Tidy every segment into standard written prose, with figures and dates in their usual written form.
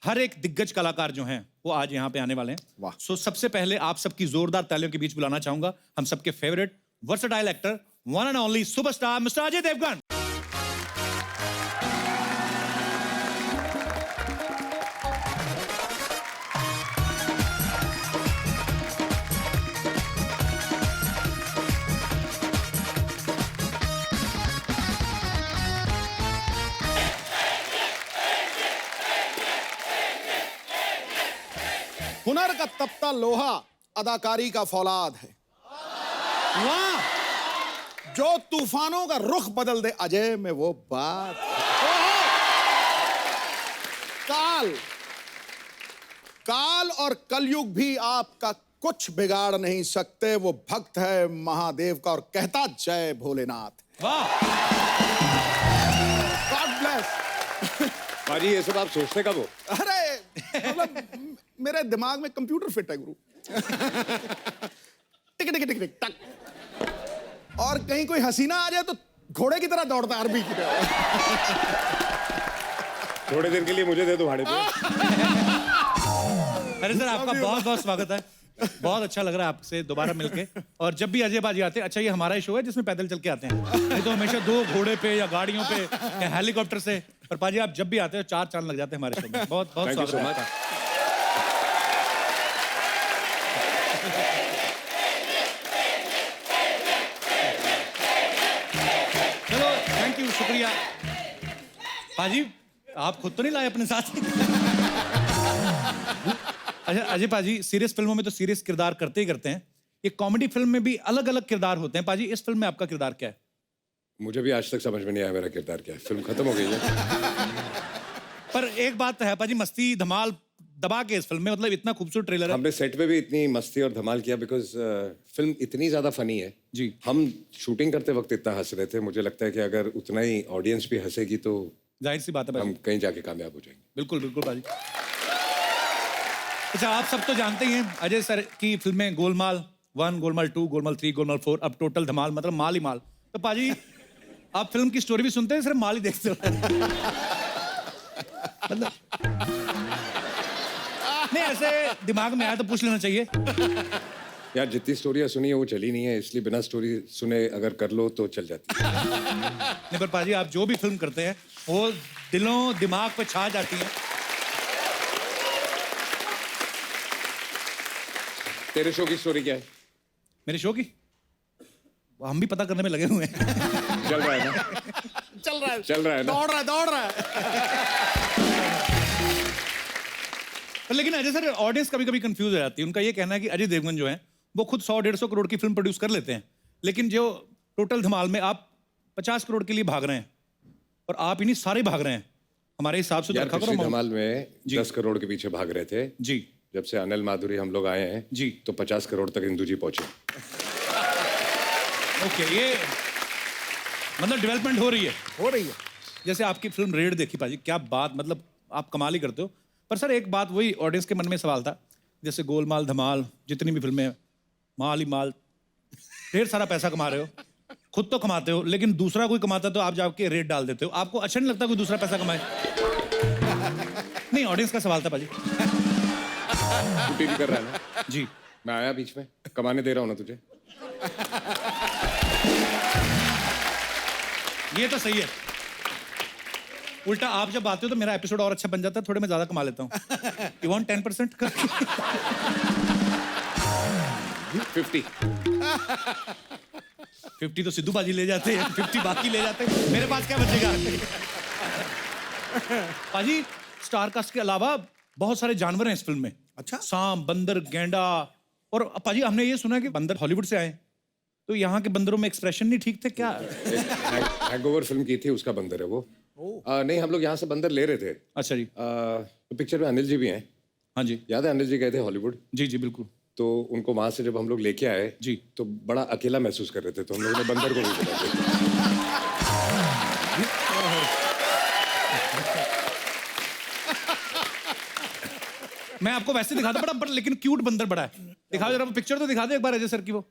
हर एक दिग्गज कलाकार जो हैं वो आज यहाँ पे आने वाले हैं। वाह। सो सबसे पहले आप सबकी जोरदार तालियों के बीच बुलाना चाहूंगा हम सबके favourite versatile actor one and only superstar mister Ajay Devgan. हुनर का तपता लोहा अदाकारी का फौलाद है। वाह। जो तूफानों का रुख बदल दे अजय में वो बात है। काल और कलयुग भी आपका कुछ बिगाड़ नहीं सकते। वो भक्त है महादेव का और कहता जय भोलेनाथ। वाह। God bless. बाजी ये सब आप सोचते कब हो? अरे मतलब मेरे दिमाग में कंप्यूटर फिट है गुरु। टिक टिक टिक टिक टक। और कहीं कोई हसीना आ जाए तो घोड़े की तरह दौड़ता है, अरबी की तरह। थोड़े दिन के लिए मुझे दे दो भाड़े पे। अरे सर आपका बहुत बहुत स्वागत है। बहुत अच्छा लग रहा है आपसे दोबारा मिलके। और जब भी अजय बाजी आते हैं, अच्छा ये हमारा ही शो है जिसमें पैदल चल के आते हैं, नहीं तो हमेशा दो घोड़े पे या गाड़ियों पे या हेलीकॉप्टर से। पर पाजी आप जब भी आते हो 4 चांद लग जाते हैं हमारे शो में। बहुत बहुत Thank you स्वागत so है much. आपका। चलो थैंक यू, शुक्रिया। पाजी आप खुद तो नहीं लाए अपने साथ? अच्छा अजय पाजी सीरियस फिल्मों में तो सीरियस किरदार करते ही करते हैं, ये कॉमेडी फिल्म में भी अलग अलग किरदार होते हैं। पाजी इस फिल्म में आपका किरदार क्या है? मुझे भी आज तक समझ में नहीं आया मेरा किरदार क्या है। फिल्म खत्म हो गई है। पर एक बात है पाजी, मस्ती धमाल दबा के इस फिल्म में, मतलब इतना खूबसूरत ट्रेलर है। हमने सेट पे भी इतनी मस्ती और धमाल किया बिकॉज फिल्म इतनी ज्यादा फनी है जी। हम शूटिंग करते वक्त इतना हंस रहे थे, मुझे लगता है कि अगर उतना ही ऑडियंस भी हंसेगी तो जाहिर सी बात है हम पाजी। कहीं जाके कामयाब हो जाएंगे। बिल्कुल बिल्कुल पाजी। अच्छा आप सब तो जानते ही हैं अजय सर की फिल्में गोलमाल 1, गोलमाल 2, गोलमाल 3, गोलमाल 4, अब टोटल धमाल, मतलब माल ही माल। तो पाजी आप फिल्म की स्टोरी भी सुनते हैं, सिर्फ माल ही देखते हो? मतलब नहीं, ऐसे दिमाग में आया तो पूछ लेना चाहिए। यार जितनी स्टोरियां सुनी है वो चली नहीं है, इसलिए बिना स्टोरी सुने अगर कर लो तो चल जाती है। नहीं पर पाजी आप जो भी फिल्म करते हैं वो दिलों दिमाग पे छा जाती है। तेरे शो की स्टोरी क्या है? मेरे शो की हम भी पता करने में लगे हुए हैं। चल रहा है ना? चल रहा है, चल रहा है ना? दौड़ रहा है। पर लेकिन अजय सर ऑडियंस कभी कभी कंफ्यूज हो जाती है। उनका ये कहना है कि अजय देवगन जो है वो खुद 100-150 करोड़ की फिल्म प्रोड्यूस कर लेते हैं, लेकिन जो टोटल धमाल में आप 50 करोड़ के लिए भाग रहे हैं और आप इन्हीं सारे भाग रहे हैं। हमारे हिसाब से तो यार रखा पिछली करो धमाल में 10 करोड़ के पीछे भाग रहे थे। जी जब से अनिल माधुरी हम लोग आए हैं जी तो 50 करोड़ तक इंदू जी पहुंचे। ओके, ये मतलब डेवलपमेंट हो रही है। है। जैसे आपकी फिल्म रेड देखी पाजी, क्या बात, मतलब आप कमाल ही करते हो। पर सर एक बात वही ऑडियंस के मन में सवाल था, जैसे गोलमाल धमाल जितनी भी फिल्में हैं, माल ही माल, ढेर सारा पैसा कमा रहे हो, खुद तो कमाते हो, लेकिन दूसरा कोई कमाता तो आप जाके रेट डाल देते हो। आपको अच्छा नहीं लगता कोई दूसरा पैसा कमाए? नहीं, ऑडियंस का सवाल था पाजी। छुट्टी भी कर रहा है ना? जी मैं आया बीच में, कमाने दे रहा हूँ ना तुझे। ये तो सही है। उल्टा आप जब आते हो तो मेरा एपिसोड और अच्छा बन जाता है, थोड़े मैं ज्यादा कमा लेता हूँ। You want 10%? 50 तो सिद्धू बाजी ले जाते हैं, 50 बाकी ले जाते हैं, मेरे पास क्या बचेगा? पाजी स्टार कास्ट के अलावा बहुत सारे जानवर हैं इस फिल्म में। अच्छा। सांप, बंदर, गेंडा। और पाजी हमने ये सुना है कि बंदर हॉलीवुड से आए, तो यहाँ के बंदरों में एक्सप्रेशन नहीं ठीक थे क्या? हैंगओवर फिल्म की थी, उसका बंदर है वो। नहीं, हम लोग यहाँ से बंदर ले रहे थे। अच्छा जी। तो पिक्चर में अनिल जी भी हैं। हाँ जी याद है अनिल जी गए थे हॉलीवुड? जी जी बिल्कुल। तो उनको वहां से जब हम लोग लेके आए जी तो बड़ा अकेला महसूस कर रहे थे, तो हम लोगों ने बंदर को भी बुला दिया। मैं आपको वैसे दिखाता बड़ा बड़ा, लेकिन क्यूट बंदर बड़ा है। दिखाओ जरा वो पिक्चर तो दिखा दे एक बार अजय सर की वो।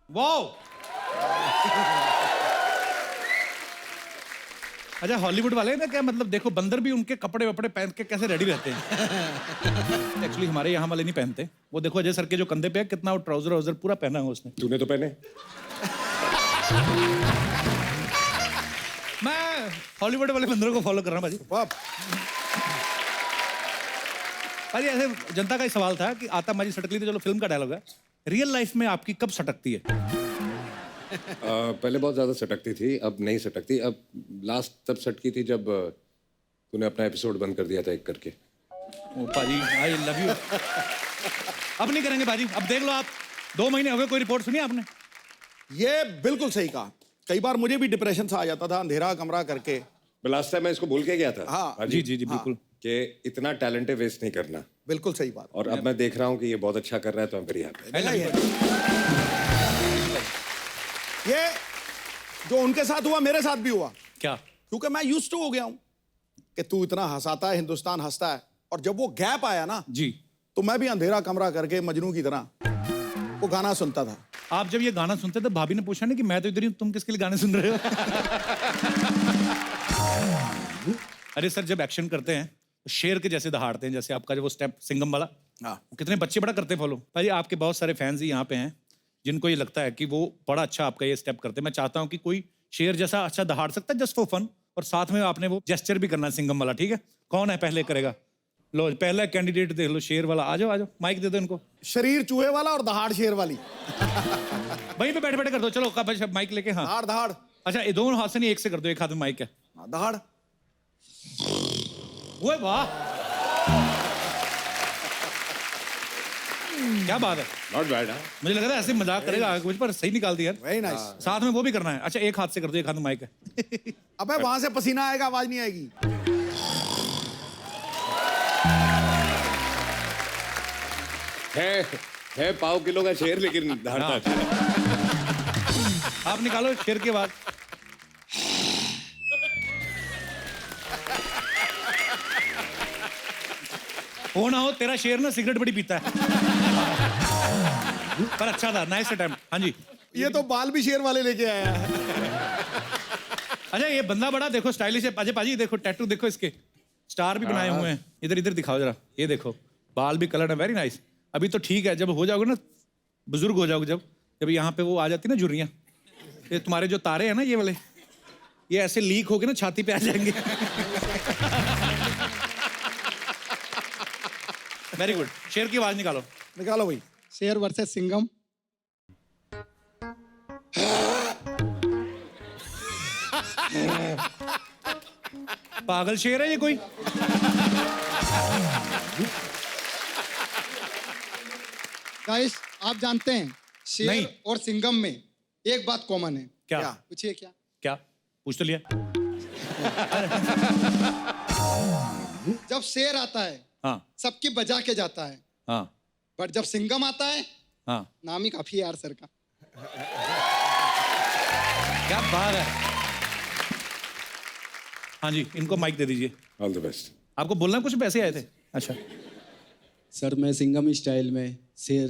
वाओ अच्छा हॉलीवुड वाले ना क्या मतलब देखो बंदर भी उनके कपड़े वपड़े पहन के कैसे रेडी रहते हैं। एक्चुअली हमारे यहाँ वाले नहीं पहनते। वो देखो अजय सर के जो कंधे पे है कितना वो ट्राउजर वाउजर पूरा पहना है उसने। तूने तो पहने। मैं हॉलीवुड वाले बंदरों को फॉलो कर रहा हूँ भाजी। वाह, भाजी ऐसे जनता का ही सवाल था कि आता माजी सटकली तो चलो फिल्म का डायलॉग है, रियल लाइफ में आपकी कब सटकती है? पहले बहुत ज्यादा सटकती थी, अब नहीं सटकती। अब लास्ट तब सटकी थी जब तूने अपना एपिसोड बंद कर दिया था एक करके। ओ पाजी आई लव यू। अब नहीं करेंगे पाजी, अब देख लो आप 2 महीने हो गए कोई रिपोर्ट सुनी आपने? ये बिल्कुल सही कहा। कई बार मुझे भी डिप्रेशन सा आ जाता था अंधेरा कमरा करके। लास्ट टाइम मैं इसको भूल के गया था। हाँ। जी जी जी बिल्कुल। कि इतना टैलेंट वेस्ट नहीं करना। बिल्कुल सही बात। और अब मैं देख रहा हूँ कि ये बहुत अच्छा कर रहा है, तो आई एम वेरी हैप्पी। ये जो उनके साथ हुआ मेरे साथ भी हुआ, क्या? क्योंकि मैं यूज्ड टू हो गया हूं कि तू इतना हंसाता है, हिंदुस्तान हंसता है। और जब वो गैप आया ना जी, तो मैं भी अंधेरा कमरा करके मजनू की तरह वो गाना सुनता था। आप जब ये गाना सुनते थे भाभी ने पूछा नहीं कि मैं तो इधर ही हूं, तुम किसके लिए गाने सुन रहे हो? अरे सर जब एक्शन करते हैं तो शेर के जैसे दहाड़ते हैं, जैसे आपका जो वो स्टेप सिंघम वाला। हाँ। वो कितने बच्चे बड़ा करते हैं फॉलो। भाई आपके बहुत सारे फैंस ही यहाँ पे हैं जिनको ये लगता है कि वो बड़ा अच्छा आपका ये स्टेप करते हैं। मैं चाहता हूँ कि कोई शेर जैसा अच्छा दहाड़ सकता है जस्ट फॉर फन, और साथ में आपने वो जेस्चर भी करना है सिंघम वाला। ठीक है, कौन है पहले करेगा? लो पहला कैंडिडेट देख लो, शेर वाला। आ जाओ माइक दे दो इनको। शरीर चूहे वाला और दहाड़ शेर वाली। वहीं पे बैठे बैठे कर दो। चलो माइक लेके। हाँ दहाड़ दहाड़। अच्छा ये दोनों हाथ से नहीं, एक से कर दो, एक हाथ में माइक है। दहाड़। ओए वाह क्या बात है। Not bad. मुझे लग रहा है ऐसे मजाक करेगा आगे कुछ, पर सही निकाल दिया यार। Very nice. साथ में वो भी करना है। अच्छा एक हाथ से कर दो, एक हाथ में माइक है। अबे वहां से पसीना आएगा, आवाज नहीं आएगी। है पाव किलो का शेर, लेकिन दहाड़ता अच्छा है। आप निकालो शेर के बाद। हो ना हो तेरा शेर ना सिगरेट बड़ी पीता है। पर अच्छा था, नाइस अटेम्प्ट। हाँ जी। ये तो बाल भी शेर वाले लेके आया है। अच्छा ये बंदा बड़ा देखो स्टाइलिश है। अजय पाजी देखो टैटू देखो इसके, स्टार भी बनाए हुए हैं। इधर इधर दिखाओ जरा, ये देखो बाल भी कलर है, वेरी नाइस। अभी तो ठीक है, जब हो जाओगे ना बुजुर्ग हो जाओगे, जब यहाँ पे वो आ जाती ना झुर्रियाँ, ये तुम्हारे जो तारे हैं ना ये वाले, ये ऐसे लीक होके ना छाती पे आ जाएंगे। Very good. शेर की आवाज निकालो। निकालो भाई। शेर वर्सेस सिंघम। पागल शेर है ये कोई? गाइस आप जानते हैं शेर नहीं। और सिंघम में एक बात कॉमन है। क्या? पूछिए क्या? क्या पूछ तो लिया। जब शेर आता है हाँ सबकी बजा के जाता है, हाँ बट जब सिंघम आता है हाँ। नाम ही काफी है यार सर का। क्या बात है। हाँ जी इनको माइक दे दीजिए। All the best. आपको बोलना कुछ पैसे आए थे? अच्छा सर मैं सिंघम स्टाइल में शेर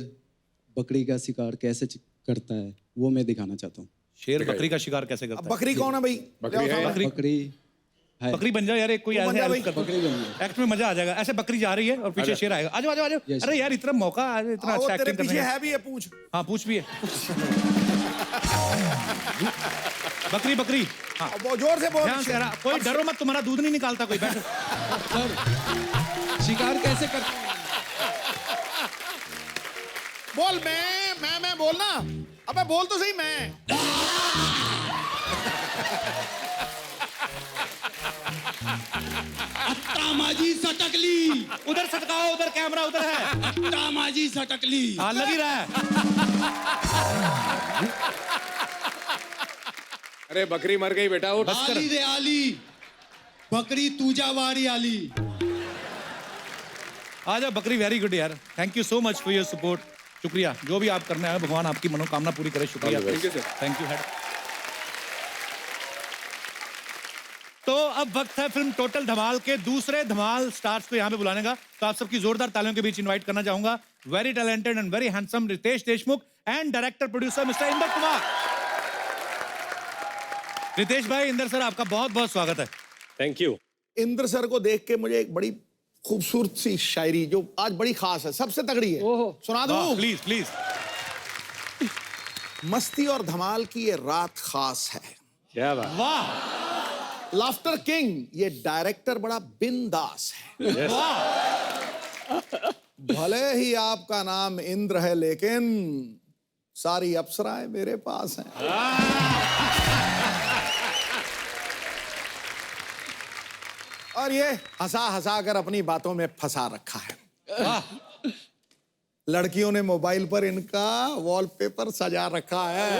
बकरी का शिकार कैसे करता है वो मैं दिखाना चाहता हूँ। शेर बकरी का शिकार कैसे करता है? बकरी कौन है भाई? बकरी है। बकरी बकरी है। बकरी बन जाओ यार, एक कोई तू बन जा ऐसे भाई। help कर दो। बकरी बन गई। एक्ट में मजा आ जाएगा। ऐसे बकरी जा रही है और पीछे शेर आएगा। आजो आजो आजो। Yes. अरे यार इतना मौका, इतना वो अच्छा तेरे एक्टिंग पीछे करने का। है भी है, पूछ। हाँ पूछ भी है। बकरी बकरी। हाँ अब वो जोर से बोल। ध्यान से यार, कोई डरो मत, तुम्हारा दूध नहीं निकालता कोई। बैठो। सर शिकार कैसे करता है? बोल। मैं बोलना। अबे बोल तो सही। मैं तामाजी सटकली। उधर सटकाओ, उधर कैमरा उधर है। तामाजी सटकली। हाँ लग ही रहा है। अरे बकरी मर गई बेटा, उठ। आली रे आली, बकरी तूजा वारी आली। आ जाओ बकरी। वेरी गुड यार, thank you so much for your support. शुक्रिया, जो भी आप करने आए भगवान आपकी मनोकामना पूरी करे। शुक्रिया, All the best. Thank you head. तो अब वक्त है फिल्म टोटल धमाल के दूसरे धमाल स्टार्स को यहाँ पे बुलाने का। तो आप सबकी जोरदार तालियों के बीच इनवाइट करना चाहूंगा very talented and very handsome Ritesh Deshmukh and director producer mister Inder Kumar. Ritesh भाई, इंदर सर, आपका बहुत बहुत स्वागत है। Thank you. इंद्र सर को देख के मुझे एक बड़ी खूबसूरत सी शायरी जो आज बड़ी खास है, सबसे तगड़ी है, सुना दूं? Please please. मस्ती और धमाल की ये रात खास है। क्या बात। वाह लाफ्टर किंग ये डायरेक्टर बड़ा बिंदास है। भले ही आपका नाम इंद्र है लेकिन सारी अप्सराएं मेरे पास हैं। और ये हंसा हंसा कर अपनी बातों में फंसा रखा है। लड़कियों ने मोबाइल पर इनका वॉलपेपर सजा रखा है।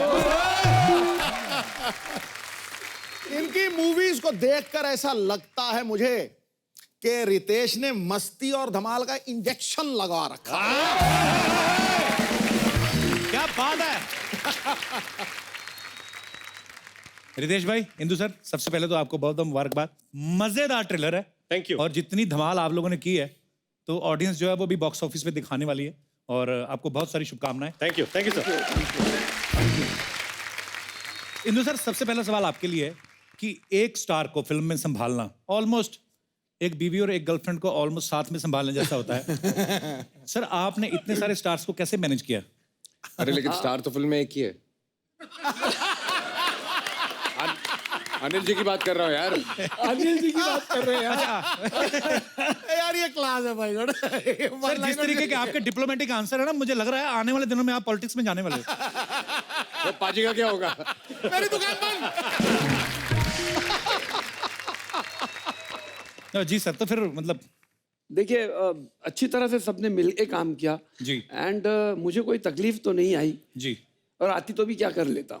इनकी मूवीज को देखकर ऐसा लगता है मुझे कि रितेश ने मस्ती और धमाल का इंजेक्शन लगा रखा है। क्या बात है। रितेश भाई, इंदु सर, सबसे पहले तो आपको बहुत बहुत मुबारकबाद। मजेदार ट्रेलर है। Thank you. और जितनी धमाल आप लोगों ने की है तो ऑडियंस जो है वो भी बॉक्स ऑफिस पे दिखाने वाली है और आपको बहुत सारी शुभकामनाएं। Thank you sir. Indu sir, सबसे पहला सवाल आपके लिए है कि एक स्टार को फिल्म में संभालना ऑलमोस्ट एक बीवी और एक गर्लफ्रेंड को ऑलमोस्ट साथ में संभालने जैसा होता है। सर, आपने इतने सारे स्टार्स को कैसे मैनेज किया? अरे लेकिन स्टार तो फिल्म में एक ही है। अनिल जी की बात कर रहा हूँ यार। अनिल जी की बात कर रहे हैं यार। यार ये क्लास है भाई। सर, जिस तरीके के आपके डिप्लोमेटिक आंसर है ना, मुझे लग रहा है आने वाले दिनों में आप पॉलिटिक्स में जाने वाले हो। वो पाजी का क्या होगा? मेरी दुकान बंद। जी सर, तो फिर मतलब देखिए अच्छी तरह से सबने मिलके काम किया जी। एंड मुझे कोई तकलीफ तो नहीं आई जी। और आती तो भी क्या कर लेता।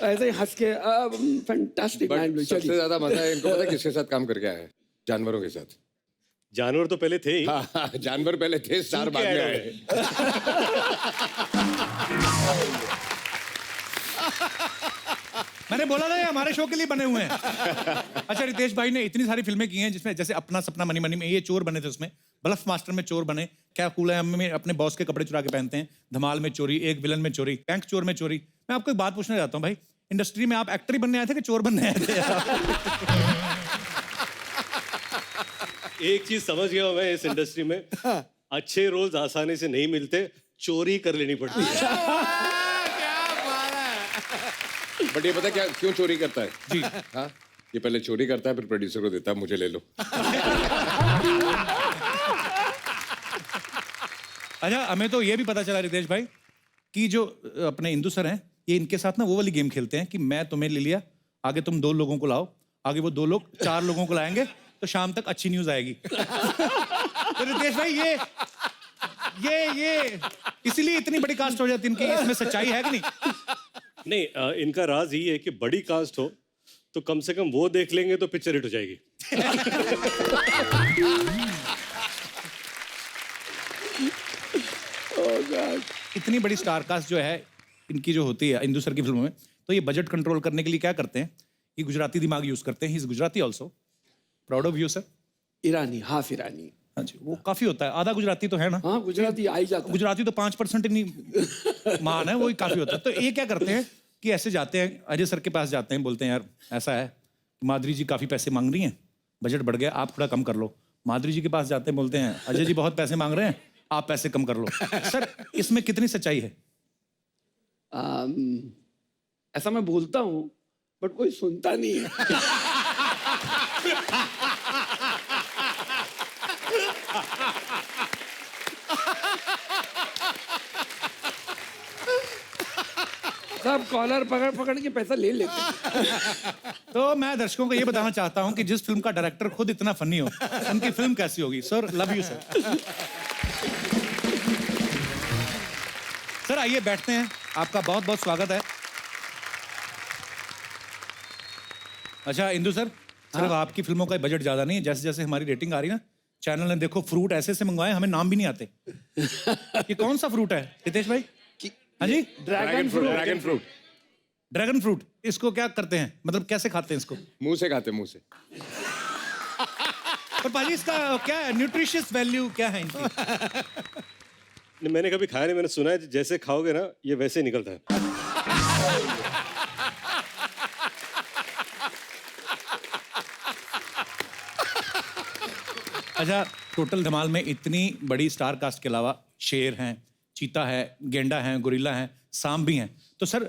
ऐसे ही हंस के फैंटास्टिक बट सबसे ज्यादा मजा है इनको पता है किसके साथ काम करके आया है? जानवरों के साथ। जानवर तो पहले थे ही। हाँ, जानवर पहले थे, स्टार बाद में आए। मैंने बोला था ये हमारे शो के लिए बने हुए हैं। अच्छा, रितेश भाई ने इतनी सारी फिल्में की हैं जिसमें जैसे अपना सपना मनी मनी में ये चोर बने थे, उसमें ब्लफ मास्टर में चोर बने, क्या कूल है में अपने बॉस के कपड़े चुरा के पहनते हैं, धमाल में चोरी, एक विलन में चोरी, बैंक चोर में चोरी। मैं आपको एक बात पूछना चाहता हूँ भाई, इंडस्ट्री में आप एक्टर ही बनने आए थे कि चोर बनने आए थे? एक चीज समझ गया हूं मैं इस इंडस्ट्री में, अच्छे रोल्स आसानी से नहीं मिलते, चोरी कर लेनी पड़ती है। बट ये पता क्या क्यों चोरी करता है? जी। हाँ, ये पहले चोरी करता है फिर प्रोड्यूसर को देता है, मुझे ले लो। अच्छा, हमें तो ये भी पता चला रितेश भाई कि जो अपने इंदु सर हैं, ये इनके साथ ना वो वाली गेम खेलते हैं कि मैं तुम्हें ले लिया, आगे तुम 2 लोगों को लाओ, आगे वो 2 लोग 4 लोगों को लाएंगे, तो शाम तक अच्छी न्यूज आएगी। तो रितेश भाई ये इसीलिए इतनी बड़ी कास्ट हो जाती है इनकी, इसमें सच्चाई है कि नहीं? नहीं, इनका राज यही है कि बड़ी कास्ट हो तो कम से कम वो देख लेंगे तो पिक्चर हिट हो जाएगी। इतनी बड़ी स्टार कास्ट जो है इनकी जो होती है इंदु सर की फिल्मों में, तो ये बजट कंट्रोल करने के लिए क्या करते हैं? ये गुजराती दिमाग यूज करते हैं। He is Gujarati also. Proud of you sir. Irani, half Irani. हाँ जी, वो काफी होता है, आधा गुजराती तो है ना। हाँ, गुजराती आ ही जाता है। गुजराती तो 5% ही नहीं मान है, वो ही काफी होता है। तो ये क्या करते हैं कि ऐसे जाते हैं, अजय सर के पास जाते हैं, बोलते हैं यार ऐसा है कि माधुरी जी काफी पैसे मांग रही हैं, बजट बढ़ गया, आप थोड़ा कम कर लो। माधुरी जी के पास जाते हैं, बोलते हैं अजय जी बहुत पैसे मांग रहे हैं, आप पैसे कम कर लो। सर, इसमें कितनी सच्चाई है? ऐसा मैं बोलता हूँ बट कोई सुनता नहीं है। सब कॉलर पकड़ पकड़ के पैसा ले लेते हैं। तो मैं दर्शकों को ये बताना चाहता हूं कि जिस फिल्म का डायरेक्टर खुद इतना फनी हो, उनकी फिल्म कैसी होगी? Sir, love you sir. Sir आइए बैठते हैं, आपका बहुत बहुत स्वागत है। अच्छा इंदु सर, सिर्फ आपकी फिल्मों का बजट ज्यादा नहीं है, जैसे जैसे हमारी रेटिंग आ रही है ना, चैनल ने देखो फ्रूट ऐसे से मंगवाए, हमें नाम भी नहीं आते। ये कौन सा फ्रूट है रितेश भाई? हाँ जी, dragon fruit. Dragon fruit. Dragon fruit, इसको क्या करते हैं, मतलब कैसे खाते हैं इसको? मुंह से खाते, मुंह से। पर पाजी इसका क्या है, न्यूट्रिशियस वैल्यू क्या है इनकी? मैंने कभी खाया नहीं, मैंने सुना है जैसे खाओगे ना ये वैसे ही निकलता है। अच्छा, टोटल धमाल में इतनी बड़ी स्टार कास्ट के अलावा शेर हैं, चीता है, गेंडा है, गोरिल्ला है, सांप भी हैं, तो सर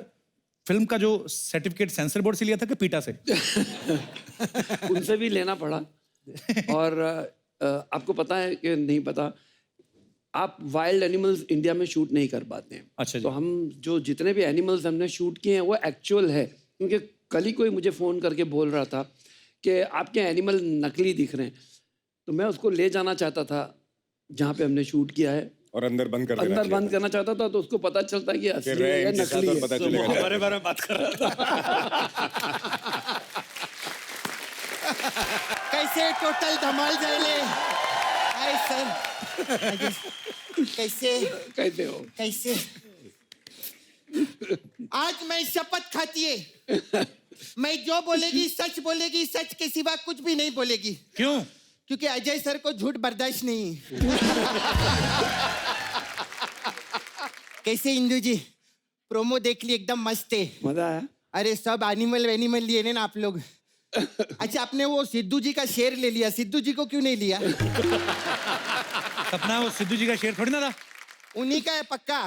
फिल्म का जो सर्टिफिकेट सेंसर बोर्ड से लिया था कि पीटा से? उनसे भी लेना पड़ा। और आपको पता है कि नहीं पता, आप वाइल्ड एनिमल्स इंडिया में शूट नहीं कर पाते हैं। अच्छा जी। तो हम जो जितने भी एनिमल्स हमने शूट किए हैं वो एक्चुअल है, क्योंकि कल ही कोई मुझे फ़ोन करके बोल रहा था कि आपके एनिमल नकली दिख रहे हैं, तो मैं उसको ले जाना चाहता था जहाँ पे हमने शूट किया है, और अंदर बंद कर देना अंदर चाहिए बंद करना चाहता था, तो उसको पता चलता कि असली है या नकली है। पता तो चलेगा। हमारे बारे में बात कर रहा था। कैसे टोटल धमाल जाएले? हाय सर, कैसे कहते हो कैसे? आज मैं शपथ खाती है, मैं जो बोलेगी बोलेगी, सच के सिवा कुछ भी नहीं बोलेगी। क्यों? क्योंकि अजय सर को झूठ बर्दाश्त नहीं। कैसे इंदू जी, प्रोमो देख ली, एकदम मस्त है। मजा आया? अरे सब एनिमल वेनिमल लिए ना आप लोग। अच्छा, आपने वो सिद्धू जी का शेर ले लिया, सिद्धू जी को क्यों नहीं लिया? सपना वो सिद्धू जी का शेर थोड़ी ना था। उन्हीं का है पक्का।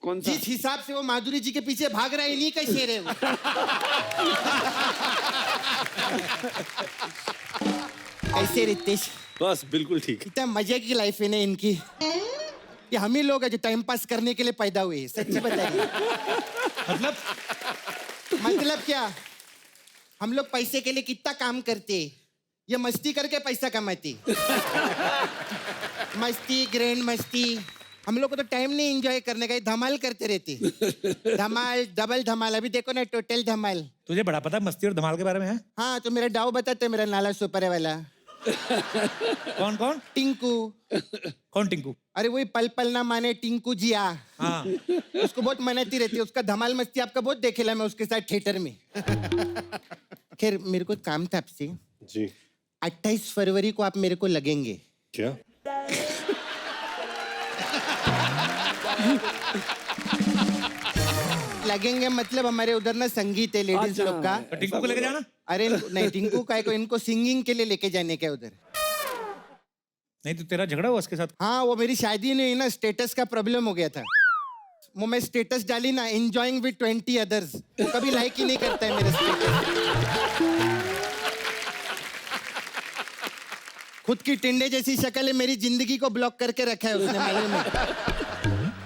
कौन सा? जिस हिसाब से वो माधुरी जी के पीछे भाग रहा है, इन्हीं का शेर है वो। कैसे रितेश? बस बिल्कुल ठीक। इतना मजे की लाइफ है ना इनकी, कि हम ही लोग हैं जो टाइम पास करने के लिए पैदा हुए हैं। सच्ची बताइए। मतलब क्या? हम लोग पैसे के लिए कितना काम करते हैं, ये मस्ती करके पैसा कमाते। मस्ती, ग्रैंड मस्ती, हम लोग को तो टाइम नहीं एंजॉय करने का, ये धमाल करते रहते। धमाल, डबल धमाल, अभी देखो ना टोटल धमाल। तुझे बड़ा पता है मस्ती और धमाल के बारे में है? हाँ, तो मेरा डाव बताते, मेरा नाला सुपर है वाला। कौन कौन? टिंकू। कौन टिंकू? अरे वही पल पल ना माने टिंकू जिया। हाँ। उसको बहुत मनाती रहती है, उसका धमाल मस्ती आपका बहुत देखेला मैं उसके साथ थिएटर में। खैर, मेरे को काम था आपसे। जी। 28 फरवरी को आप मेरे को लगेंगे। क्या? लगेंगे मतलब हमारे उधर ना संगीत है लेडीज लोग का। तो टिंकू को लेके जाना? अरे नहीं, टिंकू का को इनको सिंगिंग के लिए लेके जाने का उधर। नहीं तो तेरा झगड़ा हुआ उसके साथ? हाँ, वो मेरी शादी नहीं हुई ना, स्टेटस का प्रॉब्लम हो गया था। वो मैं स्टेटस डाली ना, एंजॉइंग विद 20 अदर्स, वो कभी लाइक ही नहीं करता है मेरे स्टेटस। खुद की टिंडे जैसी शक्ल है, मेरी जिंदगी को ब्लॉक करके रखा है उसने, मालूम है?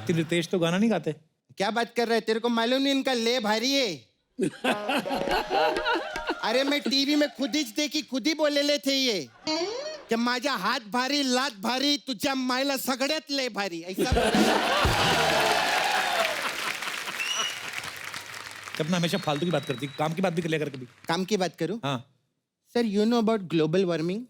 रितेश तो गाना नहीं गाते। क्या बात कर रहा है, तेरे को मालूम नहीं इनका ले भारी है? अरे मैं टीवी में खुद ही देखी, खुद ही बोलेले थे ये कि माझा हात भारी, लात भारी, तुझ्या मायला सगळ्यात लय भारी, ऐसा। अपना हमेशा फालतू की बात करती, काम की बात भी कर लिया कर कभी। काम की बात करूं? हाँ। Sir, you know about global warming?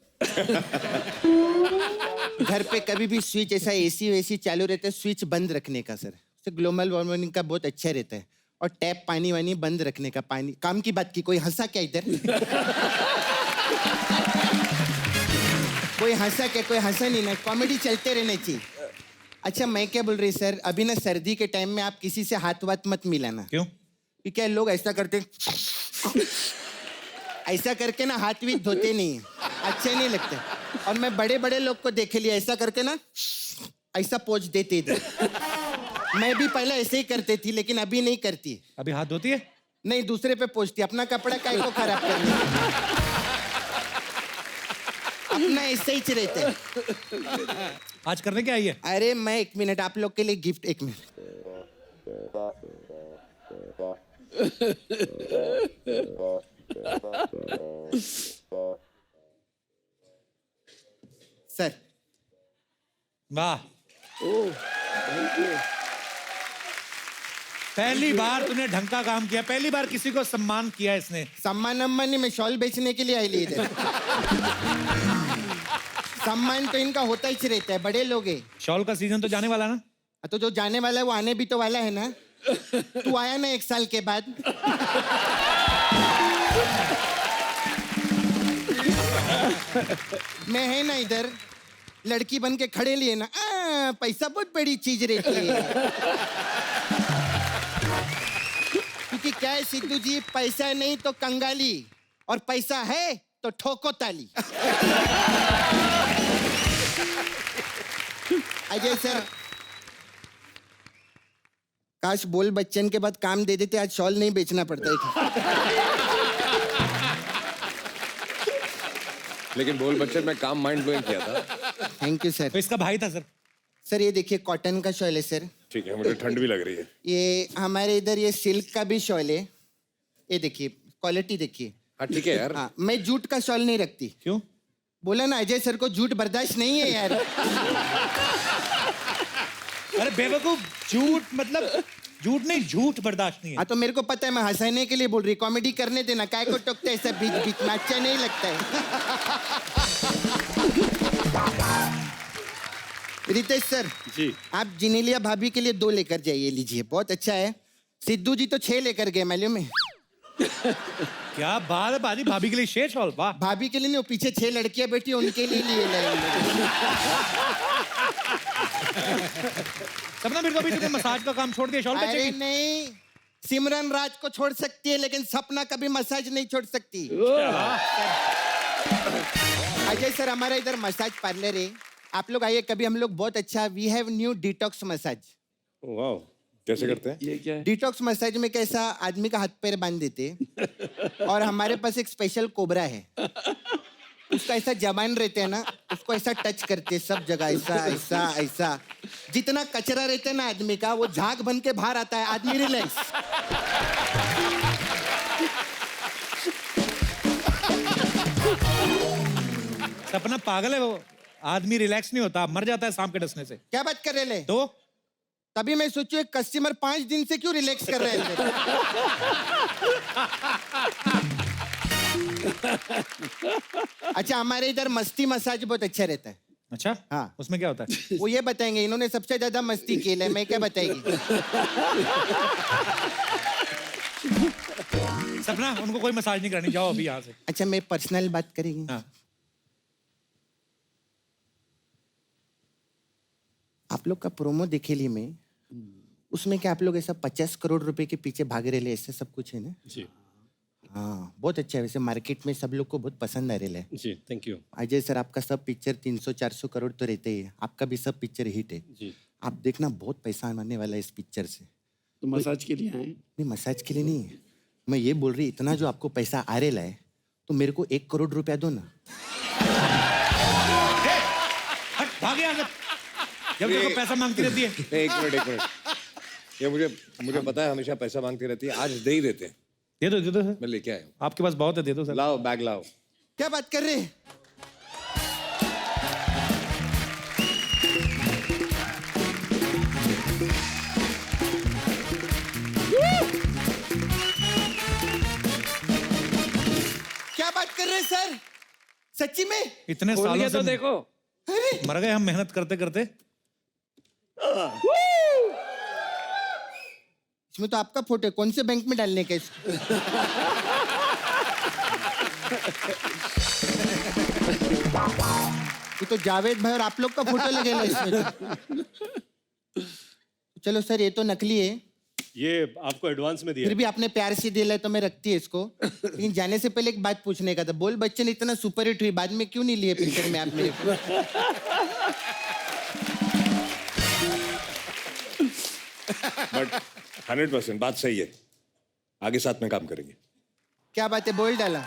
घर पे कभी भी स्विच ऐसा एसी वेसी चालू रहता है, स्विच बंद रखने का सर, उससे ग्लोबल वार्मिंग का बहुत अच्छा रहता है। और टैप पानी वानी बंद रखने का। पानी काम की बात की, कोई हंसा क्या इधर? कोई हंसा क्या? कोई हंसा नहीं ना, कॉमेडी चलते रहने चाहिए। अच्छा, मैं क्या बोल रही सर, अभी ना सर्दी के टाइम में आप किसी से हाथ वाथ मत मिलाना। क्यों? क्योंकि क्या लोग ऐसा करते, ऐसा करके ना हाथ भी धोते नहीं है, अच्छे नहीं लगते। और मैं बड़े बड़े लोग को देखे लिया, ऐसा करके ना ऐसा पोंछ देते थे। मैं भी पहले ऐसे ही करती थी, लेकिन अभी नहीं करती। अभी हाथ धोती है? नहीं, दूसरे पे पोंछती, अपना कपड़ा काय को खराब करना, अपना ऐसे ही रहते हैं। आज करने क्या आई है? अरे मैं 1 मिनट आप लोग के लिए गिफ्ट, 1 मिनट। सर, वाह, पहली बार तूने ढंग का काम किया, पहली बार किसी को सम्मान किया इसने। सम्मान अम्मान नहीं, मैं शॉल बेचने के लिए आई ली इधर। सम्मान तो इनका होता ही रहता है, बड़े लोग हैं। शॉल का सीजन तो जाने वाला ना? तो जो जाने वाला है वो आने भी तो वाला है ना। तू आया ना 1 साल के बाद। मैं है ना इधर, लड़की बन के खड़े लिए ना, पैसा बहुत बड़ी चीज रहती है। क्योंकि क्या है सिद्धू जी, पैसा नहीं तो कंगाली, और पैसा है तो ठोको ताली। अजय सर, काश बोल बच्चन के बाद काम दे देते, आज शॉल नहीं बेचना पड़ता है। लेकिन बोल बच्चन में काम माइंड ब्लोइंग किया था। Thank you sir. तो इसका भाई था सर। सर ये देखिए कॉटन का शॉल है सर। ठीक है, मुझे ठंड भी लग रही है। ये हमारे इधर ये सिल्क का भी शॉल है। ये देखिए क्वालिटी देखिए। हाँ ठीक है यार। हाँ, मैं जूट का शॉल नहीं रखती। क्यों? बोला ना अजय सर को जूट बर्दाश्त नहीं है यार। अरे बेवकूफ, झूठ मतलब झूठ नहीं, झूठ बर्दाश्त नहीं है। हाँ तो मेरे को पता है, मैं हंसाने के लिए बोल रही, कॉमेडी करने देना, काय को टोकता है सब बीच बीच में, अच्छा नहीं लगता है। रितेश सर जी। आप जिनेलिया भाभी के लिए 2 लेकर जाइए, लीजिए, बहुत अच्छा है। सिद्धू जी तो 6 लेकर गए मालूम है। क्या बात है बाजी, भाभी के लिए शेष हॉल, वाह। भाभी के लिए नहीं, वो पीछे 6 लड़कियां बैठी हैं, उनके लिए लिए सपना मेरे को भी तुमने मसाज का काम छोड़ दिया, शॉल अरे बेचेगी? नहीं, सिमरन राज को छोड़ सकती है लेकिन सपना कभी मसाज नहीं छोड़ सकती। अजय सर हमारा इधर मसाज पार्लर है, आप लोग आइए कभी, हम लोग बहुत अच्छा, we have new detox massage. वाह, कैसे करते हैं? ये क्या है? डिटॉक्स मसाज में कैसा आदमी का हाथ पैर बांध देते और हमारे पास एक स्पेशल कोबरा है, उसका ऐसा जबान रहते हैं ना, उसको ऐसा टच करते सब जगह, ऐसा ऐसा ऐसा, जितना कचरा रहता है ना आदमी का, वो झाग बन के बाहर आता है, आदमी रिलैक्स। सपना पागल है वो, आदमी रिलैक्स नहीं होता, मर जाता है सांप के डसने से। क्या बात कर रहे ले? तो तभी मैं सोचू एक कस्टमर 5 दिन से क्यों रिलैक्स कर रहे हैं। अच्छा हमारे इधर मस्ती मसाज बहुत अच्छा रहता है। अच्छा, हाँ। उसमें क्या होता है? वो ये बताएंगे, इन्होंने सबसे ज्यादा मस्ती की है, मैं क्या बताएगी। सपना उनको कोई मसाज नहीं करनी, जाओ अभी यहाँ से। अच्छा मैं पर्सनल बात करेंगे। हाँ। आप लोग का प्रोमो देखे ली मैं, उसमें क्या आप लोग ऐसा 50 करोड़ रुपए के पीछे भाग रहे, ऐसा सब कुछ है ना? जी हाँ बहुत अच्छा है, वैसे मार्केट में सब लोग को बहुत पसंद आ रहे है। जी, थैंक यू। अजय सर आपका सब पिक्चर 300-400 करोड़ तो रहते ही है, आपका भी सब पिक्चर हिट है। जी। आप देखना बहुत पैसा आने वाला है इस पिक्चर से। तो मसाज के लिए आए? नहीं मसाज के लिए नहीं, मैं ये बोल रही, इतना जो आपको पैसा आ रहा है तो मेरे को 1 करोड़ रुपया दो ना। हट, भाग यहाँ से। जब देखो पैसा मांगती रहती है। एक मिनट, ये मुझे पता है हमेशा पैसा मांगती रहती है, आज दे ही देते हैं। दे दो सर, मैं लेके आया हूँ। आपके पास बहुत है, दे दो सर। लाओ बैग लाओ। क्या बात कर रहे हैं? क्या बात कर रहे हैं सर, सच्ची में? इतने खोल सालों के से तो देखो। मर गए हम मेहनत करते करते। इसमें तो आपका फोटो है, कौन से बैंक में डालने का इसको? ये तो जावेद भाई और आप लोग का फोटो लगेगा इसमें तो। चलो सर ये तो नकली है, ये आपको एडवांस में दिया फिर भी आपने प्यार से दिया है तो मैं रखती है इसको। लेकिन जाने से पहले एक बात पूछने का था, बोल बच्चन इतना सुपर हिट हुई, बाद में क्यों नहीं लिए पिक्चर में आप मेरे को? बट 100% बात सही है, आगे साथ में काम करेंगे। क्या बात है, बोल डाला।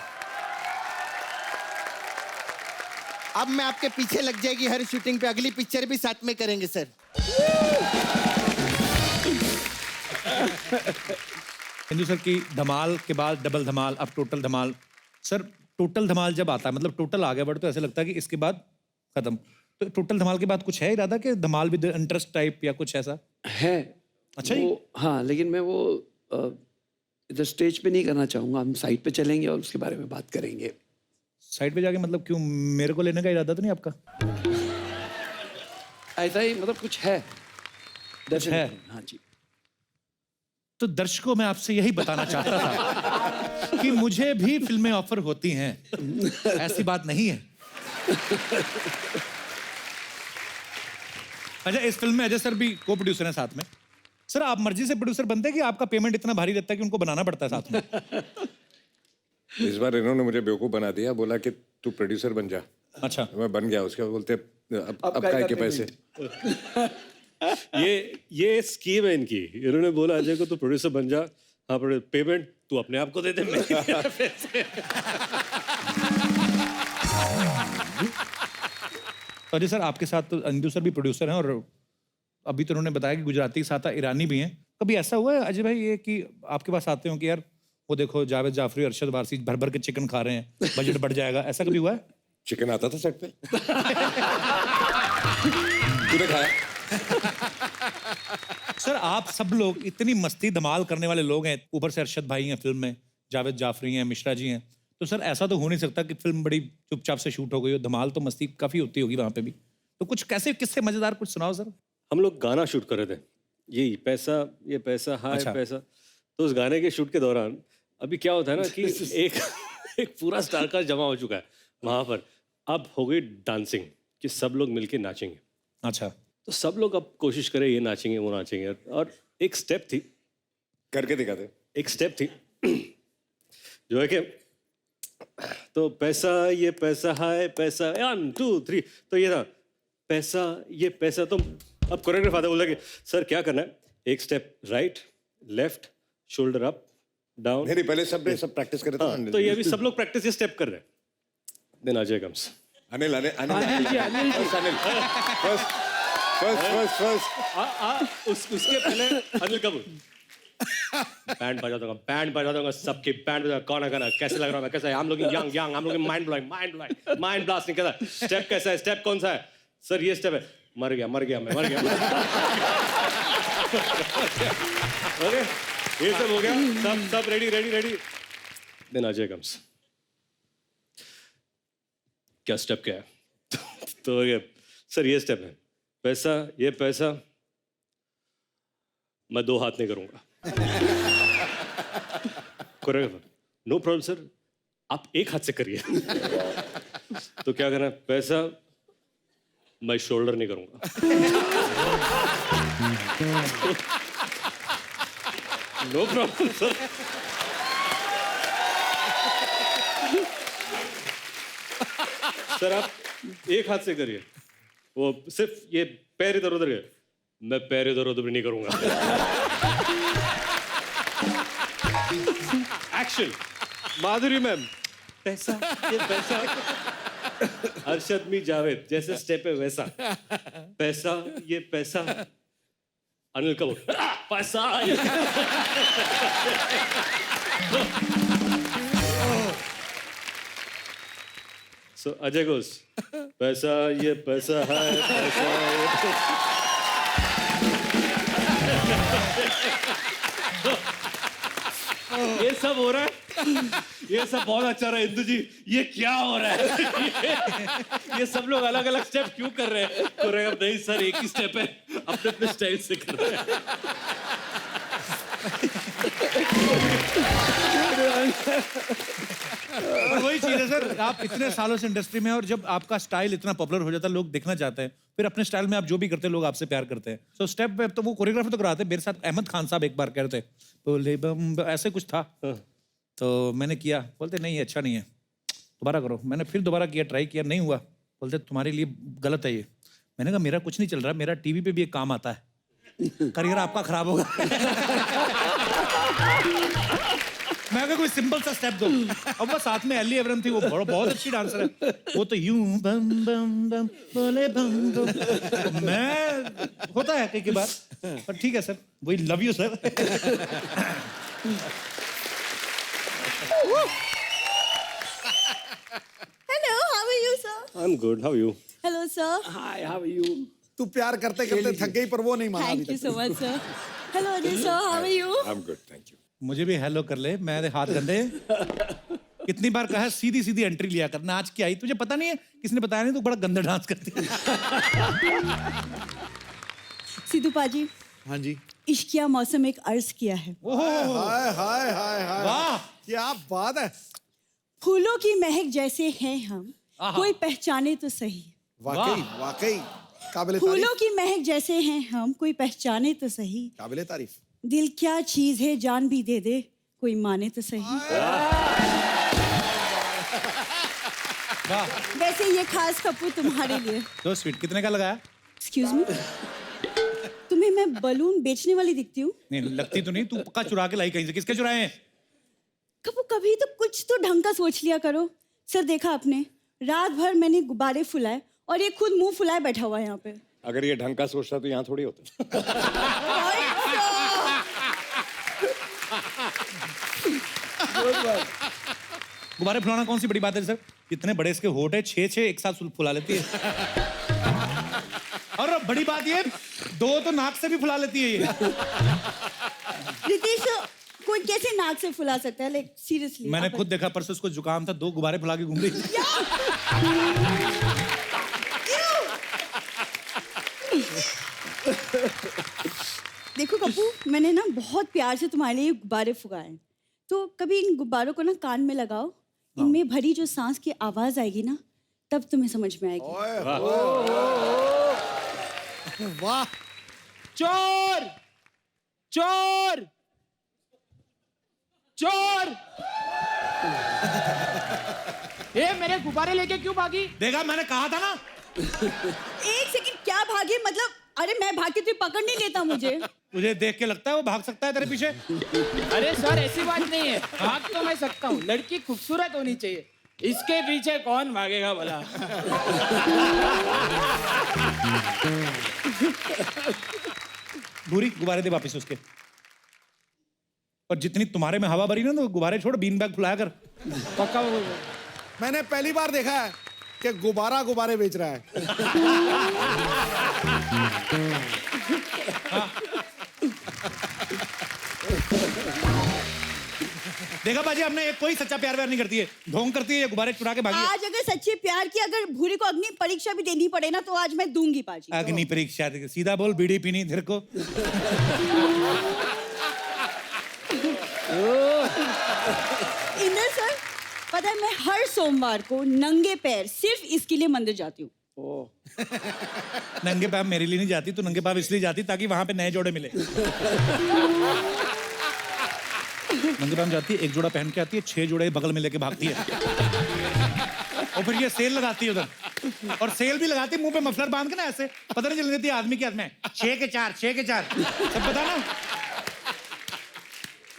अब मैं आपके पीछे लग जाएगी हर शूटिंग पे, अगली पिक्चर भी साथ में करेंगे सर। हिंदू सर की धमाल के बाद डबल धमाल, अब टोटल धमाल। सर टोटल धमाल जब आता है, मतलब टोटल आ गया वर्ड, तो ऐसा लगता है कि इसके बाद खत्म। तो टोटल धमाल के बाद कुछ है इरादा कि धमाल विद इंटरेस्ट टाइप या कुछ ऐसा? है। अच्छा जी। हाँ, लेकिन मैं वो इधर स्टेज पे नहीं करना चाहूंगा, हम साइड पे चलेंगे और उसके बारे में बात करेंगे। साइड पे जाके मतलब क्यों, मेरे को लेने का इरादा तो नहीं आपका? ऐसा ही मतलब कुछ है। कुछ है? हाँ जी। तो दर्शकों मैं आपसे यही बताना चाहता था कि मुझे भी फिल्में ऑफर होती हैं, ऐसी बात नहीं है। अच्छा, इस फिल्म में अजय सर भी को प्रोड्यूसर हैं साथ में। सर आप मर्जी से प्रोड्यूसर बनते हैं कि आपका पेमेंट इतना भारी रहता है कि उनको बनाना पड़ता है साथ में? इस बार इन्होंने मुझे बेवकूफ बना दिया, बोला कि तू प्रोड्यूसर बन जा। अच्छा मैं बन गया उसके बाद बोलते अब काय के पैसे। ये स्कीम है इनकी। इन्होंने बोला अजय को तू प्रोड्यूसर बन जा, हाँ पेमेंट तू अपने आप को दे दे, मेरे पैसे। तो अजय सर आपके साथ तो अंजू सर भी प्रोड्यूसर हैं, और अभी तो उन्होंने बताया कि गुजराती के साथ ईरानी भी हैं। कभी ऐसा हुआ है अजय भाई ये कि आपके पास आते हो कि यार वो देखो जावेद जाफरी, अरशद वारसी भर भर के चिकन खा रहे हैं, बजट बढ़ जाएगा, ऐसा कभी हुआ है? चिकन आता था सेट पे। तूने खाया? सर आप सब लोग इतनी मस्ती धमाल करने वाले लोग हैं, ऊपर से अरशद भाई हैं फिल्म में, जावेद जाफरी हैं, मिश्रा जी हैं, तो सर ऐसा तो हो नहीं सकता कि फिल्म बड़ी चुपचाप से शूट हो गई हो, धमाल तो मस्ती काफी होती होगी वहां पे भी। तो कुछ कैसे किससे मजेदार कुछ सुनाओ सर। हम लोग गाना शूट कर रहे थे, ये पैसा हाय अच्छा। पैसा। तो उस गाने के शूट के दौरान अभी क्या होता है ना कि एक पूरा स्टार कास्ट जमा हो चुका है वहां पर। अब हो गई डांसिंग कि सब लोग मिलके नाचेंगे। अच्छा तो सब लोग अब कोशिश करें ये नाचेंगे वो नाचेंगे, और एक स्टेप थी, करके दिखाते। एक स्टेप थी जो है कि तो पैसा ये पैसा हाय पैसा 1 2 3, तो ये था पैसा ये पैसा। तो अब कोरियोग्राफर आता बोला कि सर क्या करना है, एक step right left shoulder up down. नहीं पहले सब प्रैक्टिस करे थे। तो ये अभी सब लोग प्रैक्टिस ये स्टेप कर रहे हैं। Then Ajay comes. Anil first उसके पहले अनिल कपूर बैंड बजा दूंगा सबकी बैंड बजा। कौन है गाना कैसे लग रहा है, कैसा है, हम लोग यंग हम लोग माइंड ब्लास्टिंग कैसा स्टेप, कैसा है स्टेप, कौन सा है सर, ये स्टेप है, मर गया मैं मर गया। ओके ये सब हो गया, सब रेडी। Then Ajay comes. क्या स्टेप क्या है? तो ये सर ये स्टेप है, पैसा ये पैसा मैं 2 हाथ नहीं करूंगा। कोरियोग्राफर नो प्रॉब्लम सर, आप 1 हाथ से करिए। तो क्या करना है, पैसा मैं शोल्डर नहीं करूंगा। No problem sir. सर आप 1 हाथ से करिए, वो सिर्फ ये पैर इधर उधर है, मैं पैर इधर उधर भी नहीं करूंगा। एक्शन माधुरी मैम, पैसा ये पैसा, अरशद मी जावेद जैसे स्टेप है वैसा, पैसा ये पैसा, अनिल कपूर पैसा ये। So Ajay goes, पैसा ये पैसा है, पैसा ये ये सब हो रहा है, ये सब बहुत अच्छा रहा है इंदु जी, ये क्या हो रहा है? ये सब लोग अलग अलग स्टेप क्यों कर रहे हैं? कोरियोग्राफर नहीं सर एक ही स्टेप है, अपने अपने स्टाइल से कर रहे हैं। वही चीज है सर, आप इतने सालों से इंडस्ट्री में, और जब आपका स्टाइल इतना पॉपुलर हो जाता है, लोग देखना चाहते हैं, फिर अपने स्टाइल में आप जो भी करते हैं लोग आपसे प्यार करते हैं। तो स्टेप पे तो वो कोरियोग्राफर तो कराते हैं। मेरे साथ अहमद खान साहब एक बार कह रहे थे बोले बम ऐसे कुछ था, तो मैंने किया, बोलते नहीं अच्छा नहीं है, दोबारा करो। मैंने फिर दोबारा किया, ट्राई किया, नहीं हुआ, बोलते तुम्हारे लिए गलत है ये। मैंने कहा मेरा कुछ नहीं चल रहा, मेरा टीवी पे भी एक काम आता है, करियर आपका खराब होगा। मैं कहा कोई सिंपल सा स्टेप दो। अब वो साथ में एली एवरम थी, वो बहुत अच्छी डांसर है, वो तो यूं बम बम बम बोले बम बम। मैं होता है कई बार, पर ठीक है सर, वही love you sir. Hello, how are you, sir? I'm good, how are you? Hello, sir. Hi how are you? तू प्यार करते करते थक गई, पर वो नहीं माना अभी Thank you तक। so much, sir. Hello, Ajay, sir. How are you? I'm good, thank you. मुझे भी हेलो कर ले, मैं हाथ गंदे। कितनी बार कहा सीधी सीधी एंट्री लिया करना, आज की आई तुझे पता नहीं है, किसने बताया नहीं, तू बड़ा गंदा डांस करती है। सिद्धू पाजी, हाँ जी। इश्किया मौसम एक अर्ज किया है। हाय हाय हाय हाय, वाह क्या बात है। फूलों की महक जैसे हैं हम, कोई पहचाने तो सही। वाकई वाकई काबिले फूलों तारीफ, की महक जैसे हैं हम, कोई पहचाने तो सही। काबिले तारीफ। दिल क्या चीज है, जान भी दे दे, कोई माने तो सही। वाह, वैसे ये खास कपूर तुम्हारे लिए। तो स्वीट। कितने का लगाया? एक्सक्यूज मी, तुम्हें मैं बलून बेचने वाली दिखती हूँ? नहीं लगती तो नहीं, तू पक्का चुरा के लाई कहीं से। किसके चुराए हैं? कपूर कभी तो कुछ तो ढंग का सोच लिया करो। सर देखा आपने, रात भर मैंने गुब्बारे फुलाए और ये खुद मुंह फुलाए बैठा हुआ है यहाँ पे। अगर ये ढंग का सोचता तो यहाँ थोड़ी होता। गुब्बारे फुलाना कौन सी बड़ी बात है सर? इतने बड़े इसके होठ है, 6 एक साथ फुला लेती है। और बड़ी बात ये, 2 तो नाक से भी फुला लेती है ये। रितेश, कोई कैसे नाक से फुला सकता है? Like seriously. मैंने खुद देखा, परसों उसको जुकाम था, 2 गुब्बारे फुला के घूम रही थी। देखो कपूर, मैंने ना बहुत प्यार से तुम्हारे लिए गुब्बारे फुगाए हैं। तो कभी इन गुब्बारों को ना कान में लगाओ, इनमें भरी जो सांस की आवाज आएगी ना, तब तुम्हें समझ में आएगी। वाह, चोर चोर चोर! ए, मेरे गुब्बारे लेके क्यों भागी? देखा, मैंने कहा था ना। एक सेकंड, क्या भागे? मतलब अरे मैं भाग के तुझे पकड़ नहीं लेता मुझे। तुझे देख के लगता है वो भाग सकता है तेरे पीछे? अरे सर, ऐसी बात नहीं है, भाग तो मैं सकता हूँ, लड़की खूबसूरत होनी चाहिए, इसके पीछे कौन भागेगा भला? भूरी, गुब्बारे दे वापस उसके। और जितनी तुम्हारे में हवा भरी ना, तो गुब्बारे छोड़, बीन बैग फुलाया कर। पक्का मैंने पहली बार देखा है कि गुब्बारा गुब्बारे बेच रहा है। देखा बाजी, हमने एक कोई सच्चा प्यार व्यार नहीं करती है, ढोंग करती है, ये गुब्बारे चुरा के भागी है। आज अगर सच्चे प्यार की अगर भूरी को अग्नि परीक्षा भी देनी पड़े ना, तो आज मैं दूंगी पाजी। अग्नि परीक्षा? सीधा बोल, बीड़ी पीनी धीर को। इंदर सर, पता है मैं हर सोमवार को नंगे पैर सिर्फ इसके लिए मंदिर जाती हूँ। नंगे पैर मेरे लिए नहीं जाती, तू नंगे पैर इसलिए जाती ताकि वहां पे नए जोड़े मिले। नंगे पैर जाती है, एक जोड़ा पहन के आती है, 6 जोड़े बगल में लेके भागती है। और फिर ये सेल लगाती है उधर, और सेल भी लगाती है मुंह पे मफलर बांध के ना, ऐसे पता नहीं चल देती आदमी के हाथ में 6 के 4 सब पता ना।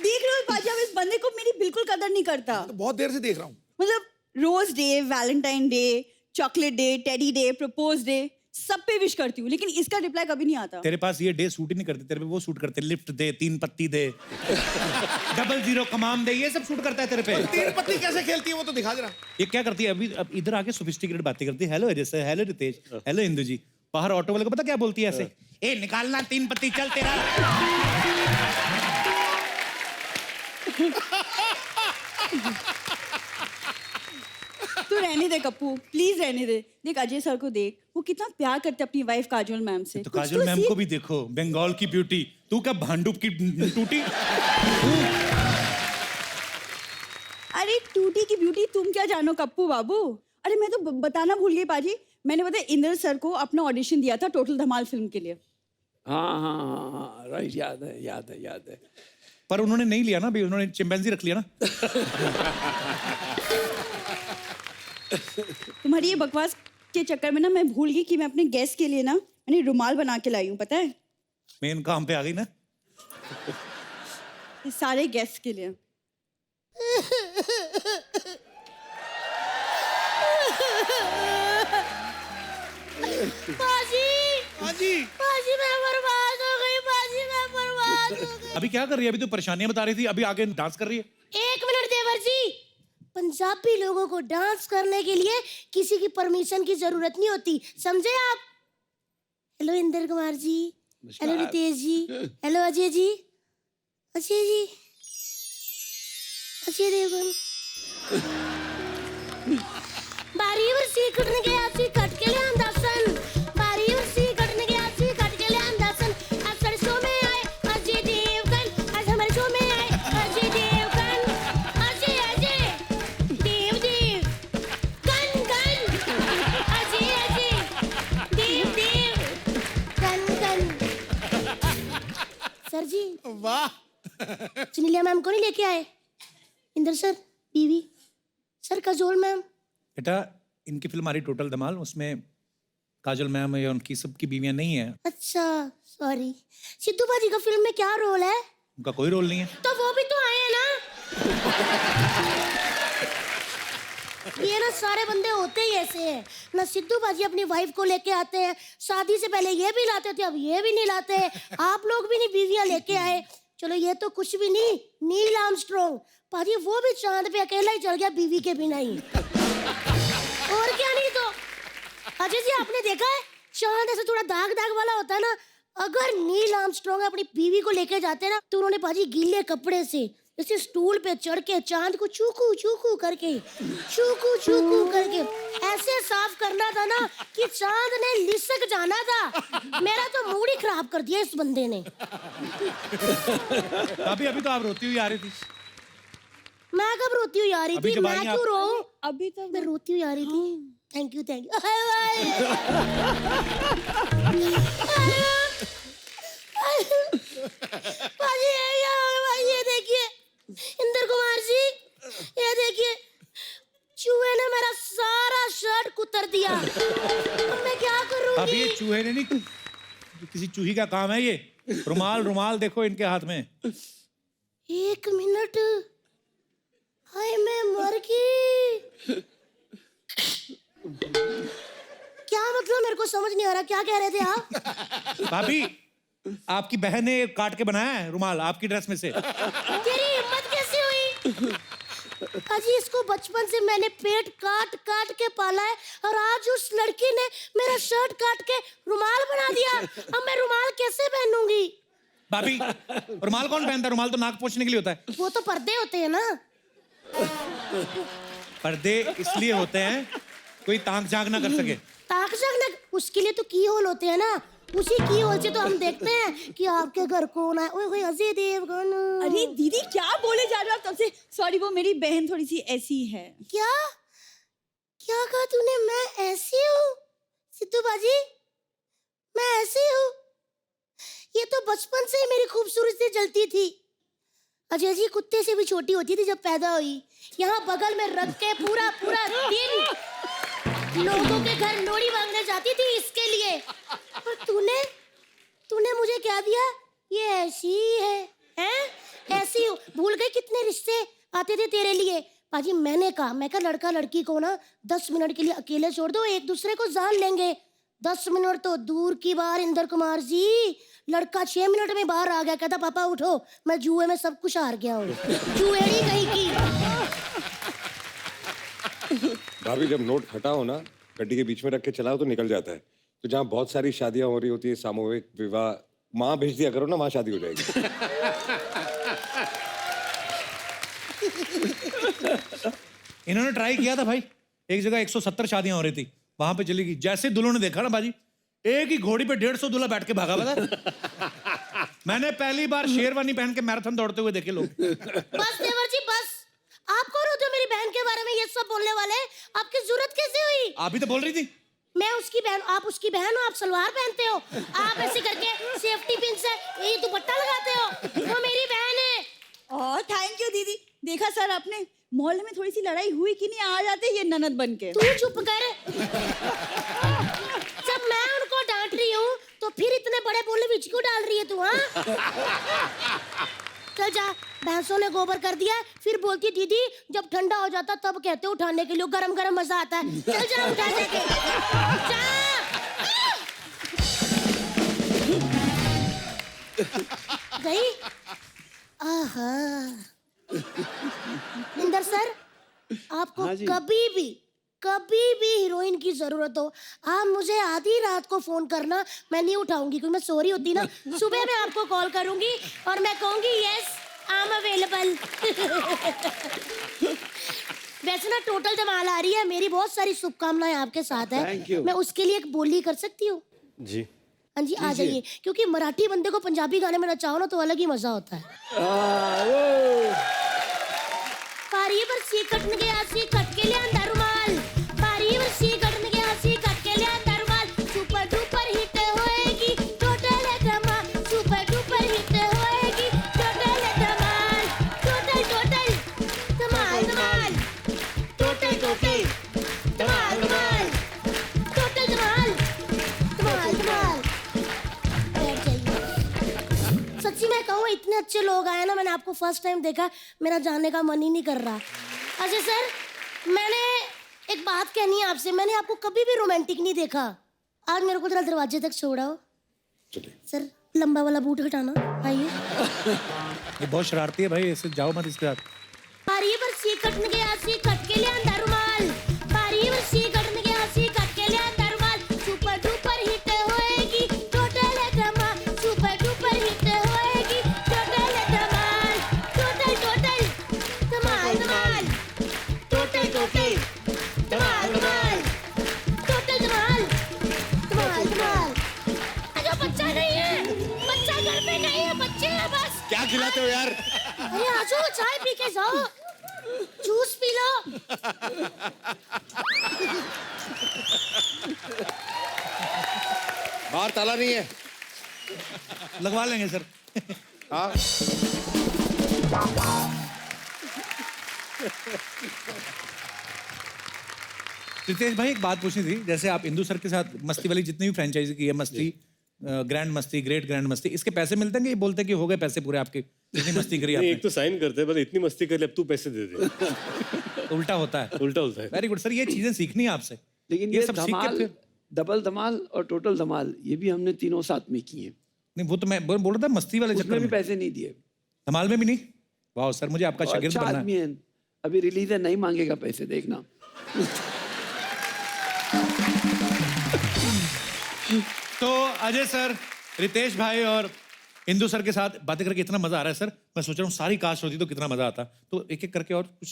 देख रहे हो पाजी, अब इस बंदे को मेरी बिल्कुल कदर नहीं करता। तो बहुत देर से देख रहा हूँ। मतलब rose day, Valentine day, chocolate day, teddy day, propose day, सब पे विश करती हूँ, लेकिन इसका रिप्लाई कभी नहीं आता। तेरे पास ये डे सूट ही नहीं करते, तेरे पे वो सूट करते, लिफ्ट दे, 3 पत्ती दे, 00 कमाम दे, ये सब सूट करता है तेरे पे। 3 पत्ती कैसे खेलती है वो तो दिखा जरा। ये क्या करती है अभी? अब इधर आके सोफिस्टिकेटेड बातें करती है। Hello Ajay sir, hello Ritesh, hello Indu ji. बाहर ऑटो वाले को पता क्या बोलती है ऐसे? ए निकालना 3 पत्ती, चल तेरा। तू रहने दे कप्पू, प्लीज रहने दे। देख अजय सर को देख, वो कितना प्यार करते अपनी वाइफ काजोल मैम से। तो काजोल मैम को भी देखो, बंगाल की ब्यूटी। तू क्या भांडुप की टूटी? अरे टूटी की ब्यूटी तुम क्या जानो कप्पू बाबू। अरे मैं तो बताना भूल गई पाजी, मैंने पता इंद्र सर को अपना ऑडिशन दिया था टोटल धमाल फिल्म के लिए। हाँ, राइट, याद है। पर उन्होंने नहीं लिया ना, अभी उन्होंने चिंपैंजी रख लिया ना। तुम्हारी ये बकवास के चक्कर में ना मैं भूल गई कि मैं अपने गेस्ट के लिए ना मैंने रुमाल बना के लाई हूँ, पता है? मेन काम पे आ गई ना। ये सारे गेस्ट के लिए। बाजी मैं बर्बाद हो गई, बाजी मैं बर्बाद हो गई। अभी क्या कर रही है? अभी तो परेशानियां बता रही थी, अभी आगे डांस कर रही है। 1 मिनट देवर जी, पंजाबी लोगों को डांस करने के लिए किसी की परमिशन की जरूरत नहीं होती, समझे आप? हेलो इंद्र कुमार जी, हेलो रितेश जी, हेलो अजय जी, अजय देवगन। बारी वर्षी कटने के आसी कट के ले अंदासन, बारी वर्षी कटने के आसी कट के ले अंदासन। आज सारे शो में आए अजय देवगन, आज हमारे शो में आए अजय देवगन। अजय देव गन अजय देव गन। सर जी, वाह। सुनीलिया मैम को नहीं लेके आए? इंदर सर, बीवी सर, काजोल मैम। बेटा इनकी फिल्म आ रही टोटल धमाल, उसमें काजल मैम या उनकी सबकी बीवियां नहीं है। अच्छा सॉरी। सिद्धू बाजी का फिल्म में क्या रोल है? उनका कोई रोल नहीं है। तो वो भी तो आए हैं ना। ये ना सारे बंदे होते ही ऐसे हैं ना। सिद्धू बाजी अपनी वाइफ को लेके आते हैं, शादी से पहले ये भी लाते थे, अब ये भी नहीं लाते। आप लोग भी नहीं बीवियां लेके आए। चलो ये तो कुछ भी नहीं, नील आर्मस्ट्रॉन्ग पाजी वो भी चांद पे अकेला ही चल गया बीवी के बिना ही। और क्या नहीं तो अजय जी आपने देखा है चांद ऐसे थोड़ा दाग दाग वाला होता है ना। अगर नील आर्मस्ट्रॉन्ग अपनी बीवी को लेके जाते ना तो उन्होंने पाजी गीले कपड़े से जैसे स्टूल पे चढ़ के चांद को चूकू चूकू करके ऐसे साफ करना था ना कि चांद ने लिसक जाना था। मेरा तो मूड ही खराब कर दिया इस बंदे ने। अभी तो आप रोती हुई आ रही थी। मैं कब रोती हुई आ रही अभी थी? जब मैं आई क्यों आप- रोऊं? अभी तो मैं रोती हुई आ रही थी। थैंक यू भाजी ये देखिए इंदर कुमार जी, ये देखिए चूहे ने मेरा सारा शर्ट कुतर दिया। अब मैं क्या करूंगी? अभी ये चूहे ने नहीं, किसी चूही का काम है ये। रुमाल देखो इनके हाथ में। एक मिनट, हाय मैं मर गई। क्या मतलब मेरे को समझ नहीं आ रहा, क्या कह रहे थे आप? भाभी आपकी बहन ने काट के बनाया है रुमाल आपकी ड्रेस में से। तेरी हिम्मत कैसे हुई? अजी इसको बचपन से मैंने पेट काट काट के पाला है और आज उस लड़की ने मेरा शर्ट काट के रुमाल बना दिया। अब मैं रुमाल कैसे पहनूंगी? भाभी रुमाल कौन पहनता है? रुमाल तो नाक पोंछने के लिए होता है। वो तो पर्दे होते हैं ना। पर्दे इसलिए होते हैं कोई ताक झांक ना कर सके। ताक झांक उसके लिए तो की होल होते हैं ना। उसी की होल से तो हम देखते हैं कि आपके घर कौन है। ओए होए अजय देवगन। अरे दीदी क्या बोले जा रहे हो आप तब से? सॉरी वो मेरी बहन थोड़ी सी ऐसी है। क्या क्या कहा तूने? मैं ऐसी हूँ सिद्धू बाजी? मैं ऐसी हूँ? ये तो बचपन से ही मेरी खूबसूरती जलती थी। अजय जी कुत्ते से भी छोटी होती थी जब पैदा हुई। यहाँ बगल में रख के पूरा पूरा दिन लोगों के घर लोड़ी मांगने जाती थी इसके लिए। और तूने मुझे क्या दिया? ये ऐसी ही है, हैं? ऐसी हो भूल गई कितने रिश्ते आते थे तेरे लिए। पाजी मैंने कहा लड़का लड़की को ना 10 मिनट के लिए अकेले छोड़ दो, एक दूसरे को जान लेंगे। 10 मिनट तो दूर की बात इंदर कुमार जी, लड़का 6 मिनट में बाहर आ गया। कहता पापा उठो मैं जुए में सब कुछ हार गया हूँ। जुएड़ी कहीं की। भाभी जब नोट फटा हो ना गड्डी के बीच में रख के चलाओ तो निकल जाता है। तो जहाँ बहुत सारी शादियां हो रही होती है, सामूहिक विवाह, माँ भेज दिया करो ना, वहाँ शादी हो जाएगी। इन्होंने ट्राई किया था भाई, एक जगह 170 शादियां हो रही थी, वहां पे चली गई। जैसे दुल्हों ने देखा ना बाजी, एक ही घोड़ी पे 150 दूल्हा बैठ के भागा हुआ था। मैंने पहली बार शेरवानी पहन के मैराथन दौड़ते हुए देखे लोग। बस देवर जी बस, आप कौन होते हो मेरी बहन के बारे में ये सब बोलने वाले? आपकी जरूरत कैसे हुई? आप भी तो बोल रही थी। मैं उसकी बहन, आप उसकी बहन हो, आप सलवार पहनते हो, आप ऐसे करके सेफ्टी पिन से ये दुपट्टा लगाते हो। वो मेरी बहन है। और थैंक यू दीदी। देखा सर आपने, मोहल्ले में थोड़ी सी लड़ाई हुई कि नहीं, आ जाते ये ननद बन के। तू चुप कर। जब मैं उनको डांट रही हूँ तो फिर इतने बड़े बोले बीच क्यों डाल रही है तू? हाँ चल जा, भैंसों ने गोबर कर दिया। फिर बोलती दीदी जब ठंडा हो जाता तब कहते हो उठाने के लिए, गरम गरम मजा आता है। चल जा उठा दे। गई। आहा इंदर सर, आपको कभी भी हीरोइन की जरूरत हो आप मुझे आधी रात को फोन करना, मैं नहीं उठाऊंगी क्योंकि मैं सो रही होती ना। सुबह मैं आपको कॉल करूंगी और मैं कहूंगी यस आई एम अवेलेबल। वैसे ना टोटल धमाल आ रही है, मेरी बहुत सारी शुभकामनाएं आपके साथ है। मैं उसके लिए एक बोली कर सकती हूँ? जी हाँ जी आ जाइए, क्योंकि मराठी बंदे को पंजाबी गाने में नचाओ ना तो अलग ही मजा होता है। पारी पर सी कटन गया सी कट के लिया रुमाल, पारी पर सी कटन गया सी कट के लिया रुमाल। सुपर डुपर हिट होएगी टोटल धमाल, सुपर डुपर हिट होएगी टोटल धमाल, टोटल टोटल धमाल धमाल, टोटल टोटल धमाल धमाल। अच्छे लोग आए ना, मैंने आपको फर्स्ट टाइम देखा, मेरा जाने का मन ही नहीं कर रहा। अजय सर, मैंने एक बात कहनी है आपसे, मैंने आपको कभी भी रोमांटिक नहीं देखा। आज मेरे को जरा दरवाजे तक छोड़ाओ। चलिए। सर लंबा वाला बूट हटाना, आइए। ये बहुत शरारती है भाई, ऐसे जाओ मत इसके साथ। बारी पर सी कटने गया, सी कट के ले अंदर रुमाल। बारी पर सी कटने गया, सी कट के ले अंदर रुमाल। सुपर डुपर हिट होएगी टोटल धमाल, सुपर डुपर हिट होएगी टोटल धमाल, टोटल टोटल धमाल धमाल, टोटल टोटल धमाल धमाल, टोटल धमाल धमाल धमाल। अरे बच्चा नहीं है, बच्चा घर पे नहीं है, बच्चे हैं बस। क्या खिलाते हो यार? अरे आ जाओ, चाय पी के जाओ, जूस पी लो। बाहर ताला नहीं है। लगवा लेंगे सर। हाँ। रितेश भाई एक बात पूछनी थी, जैसे आप इंदू सर के साथ मस्ती वाली जितनी भी फ्रेंचाइजी की है, मस्ती, ग्रैंड मस्ती, ग्रेट ग्रैंड मस्ती, इसके पैसे मिलते हैं कि ये बोलते हैं कि हो गए पैसे पूरे आपके, जितनी मस्ती करी नहीं, आपने? एक तो साइन करते हैं, बस इतनी मस्ती कर ले, अब तू पैसे दे दे। तो उल्टा होता है। उल्टा होता है। वेरी गुड सर, ये चीजें सीखनी है आपसे। लेकिन ये धमाल, डबल धमाल और टोटल धमाल, ये भी हमने तीनों साथ में किए। नहीं वो तो मैं बोल रहा था मस्ती वाले उसमें चक्कर भी में। पैसे नहीं दिए। धमाल में भी नहीं? वाह सर, मुझे आपका शागिर्द अच्छा बनना आदमी है। है, अभी रिलीज है, नहीं मांगेगा पैसे, देखना। तो अजय सर, रितेश भाई और इंदू सर के साथ बातें करके इतना मजा आ रहा है सर, मैं सोच रहा हूँ सारी कास्ट होती तो कितना मजा आता। तो एक एक करके और कुछ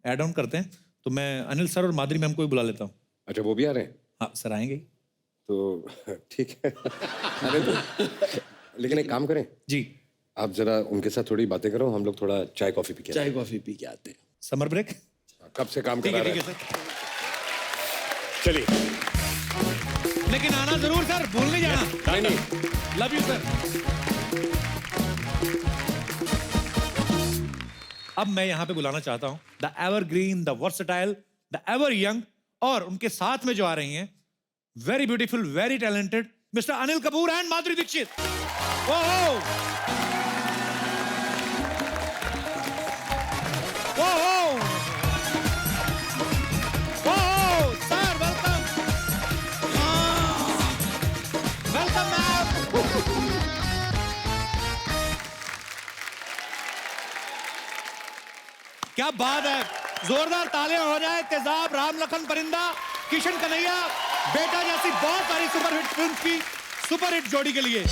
ऐड ऑन करते हैं। तो मैं अनिल सर और माधुरी मैम को भी बुला लेता हूँ। अच्छा, वो भी आ रहे हैं? हाँ सर आएंगे। तो ठीक है। अरे तो, लेकिन एक काम करें जी, आप जरा उनके साथ थोड़ी बातें करो, हम लोग थोड़ा चाय कॉफी पी के चाय कॉफी पी के आते हैं। समर ब्रेक कब से काम ठीक करा है, रहे ठीक है हैं। सर। चलिए। लेकिन आना जरूर सर, भूल नहीं जाना। नहीं। Love you sir. अब मैं यहाँ पे बुलाना चाहता हूँ the evergreen, the versatile, the ever young, और उनके साथ में जो आ रही हैं very beautiful, very talented mister Anil Kapoor and Madhuri Dixit. ओहो ओहो ओहो सर, वेलकम। Welcome ma'am. क्या बात है, जोरदार तालियां हो जाए। तेजाब, राम लखन परिंदा, किशन कन्हैया, बेटा जैसी बहुत सारी सुपरहिट फिल्म की सुपरहिट जोड़ी के लिए।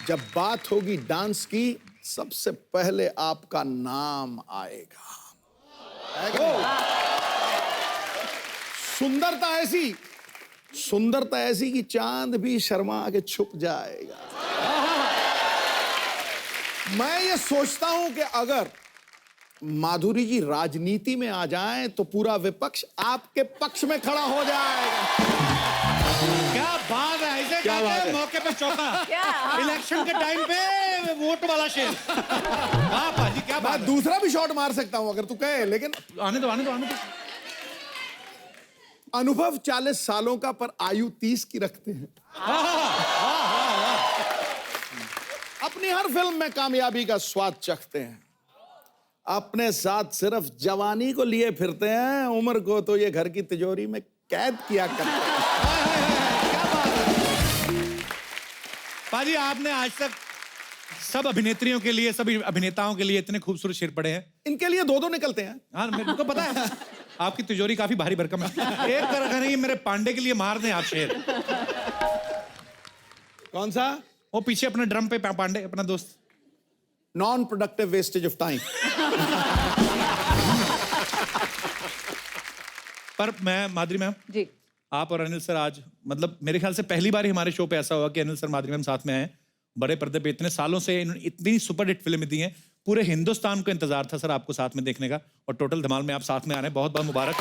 जब बात होगी डांस की, सबसे पहले आपका नाम आएगा। सुंदरता ऐसी कि चांद भी शर्मा के छुप जाएगा। मैं ये सोचता हूं कि अगर माधुरी जी राजनीति में आ जाएं तो पूरा विपक्ष आपके पक्ष में खड़ा हो जाएगा। क्या बात है, ऐसे क्या बात है? मौके पे चौका, इलेक्शन के टाइम पे वोट वाला शेर। वाह पाजी, क्या बात मैं है। दूसरा भी शॉट मार सकता हूं अगर तू कहे, लेकिन आने दो आने दो आने दो। अनुभव 40 सालों का, पर आयु 30 की रखते हैं। अपनी हर फिल्म में कामयाबी का स्वाद चखते हैं, अपने साथ सिर्फ जवानी को लिए फिरते हैं, उम्र को तो ये घर की तिजोरी में कैद किया करते हैं। क्या बात है पाजी, आपने आज तक सब अभिनेत्रियों के लिए, सभी अभिनेताओं के लिए इतने खूबसूरत शेर पढ़े हैं। इनके लिए दो निकलते हैं। हाँ मेरे को पता है, आपकी तिजोरी काफी भारी भरकम है। एक तरह नहीं, मेरे पांडे के लिए मार दें आप शेर। कौन सा? वो पीछे अपने ड्रम पे पांडे, अपना दोस्त। Non productive wastage of time. पर मैं माधुरी मैम जी, आप और अनिल सर आज मतलब मेरे ख्याल से पहली बार ही हमारे शो पे ऐसा हुआ कि अनिल सर माधुरी मैम साथ में आए। बड़े पर्दे पे इतने सालों से इन्होंने इतनी सुपरहिट फिल्में दी हैं, पूरे हिंदुस्तान को इंतजार था सर आपको साथ में देखने का, और टोटल धमाल में आप साथ में आ रहे हैं, बहुत बहुत मुबारक।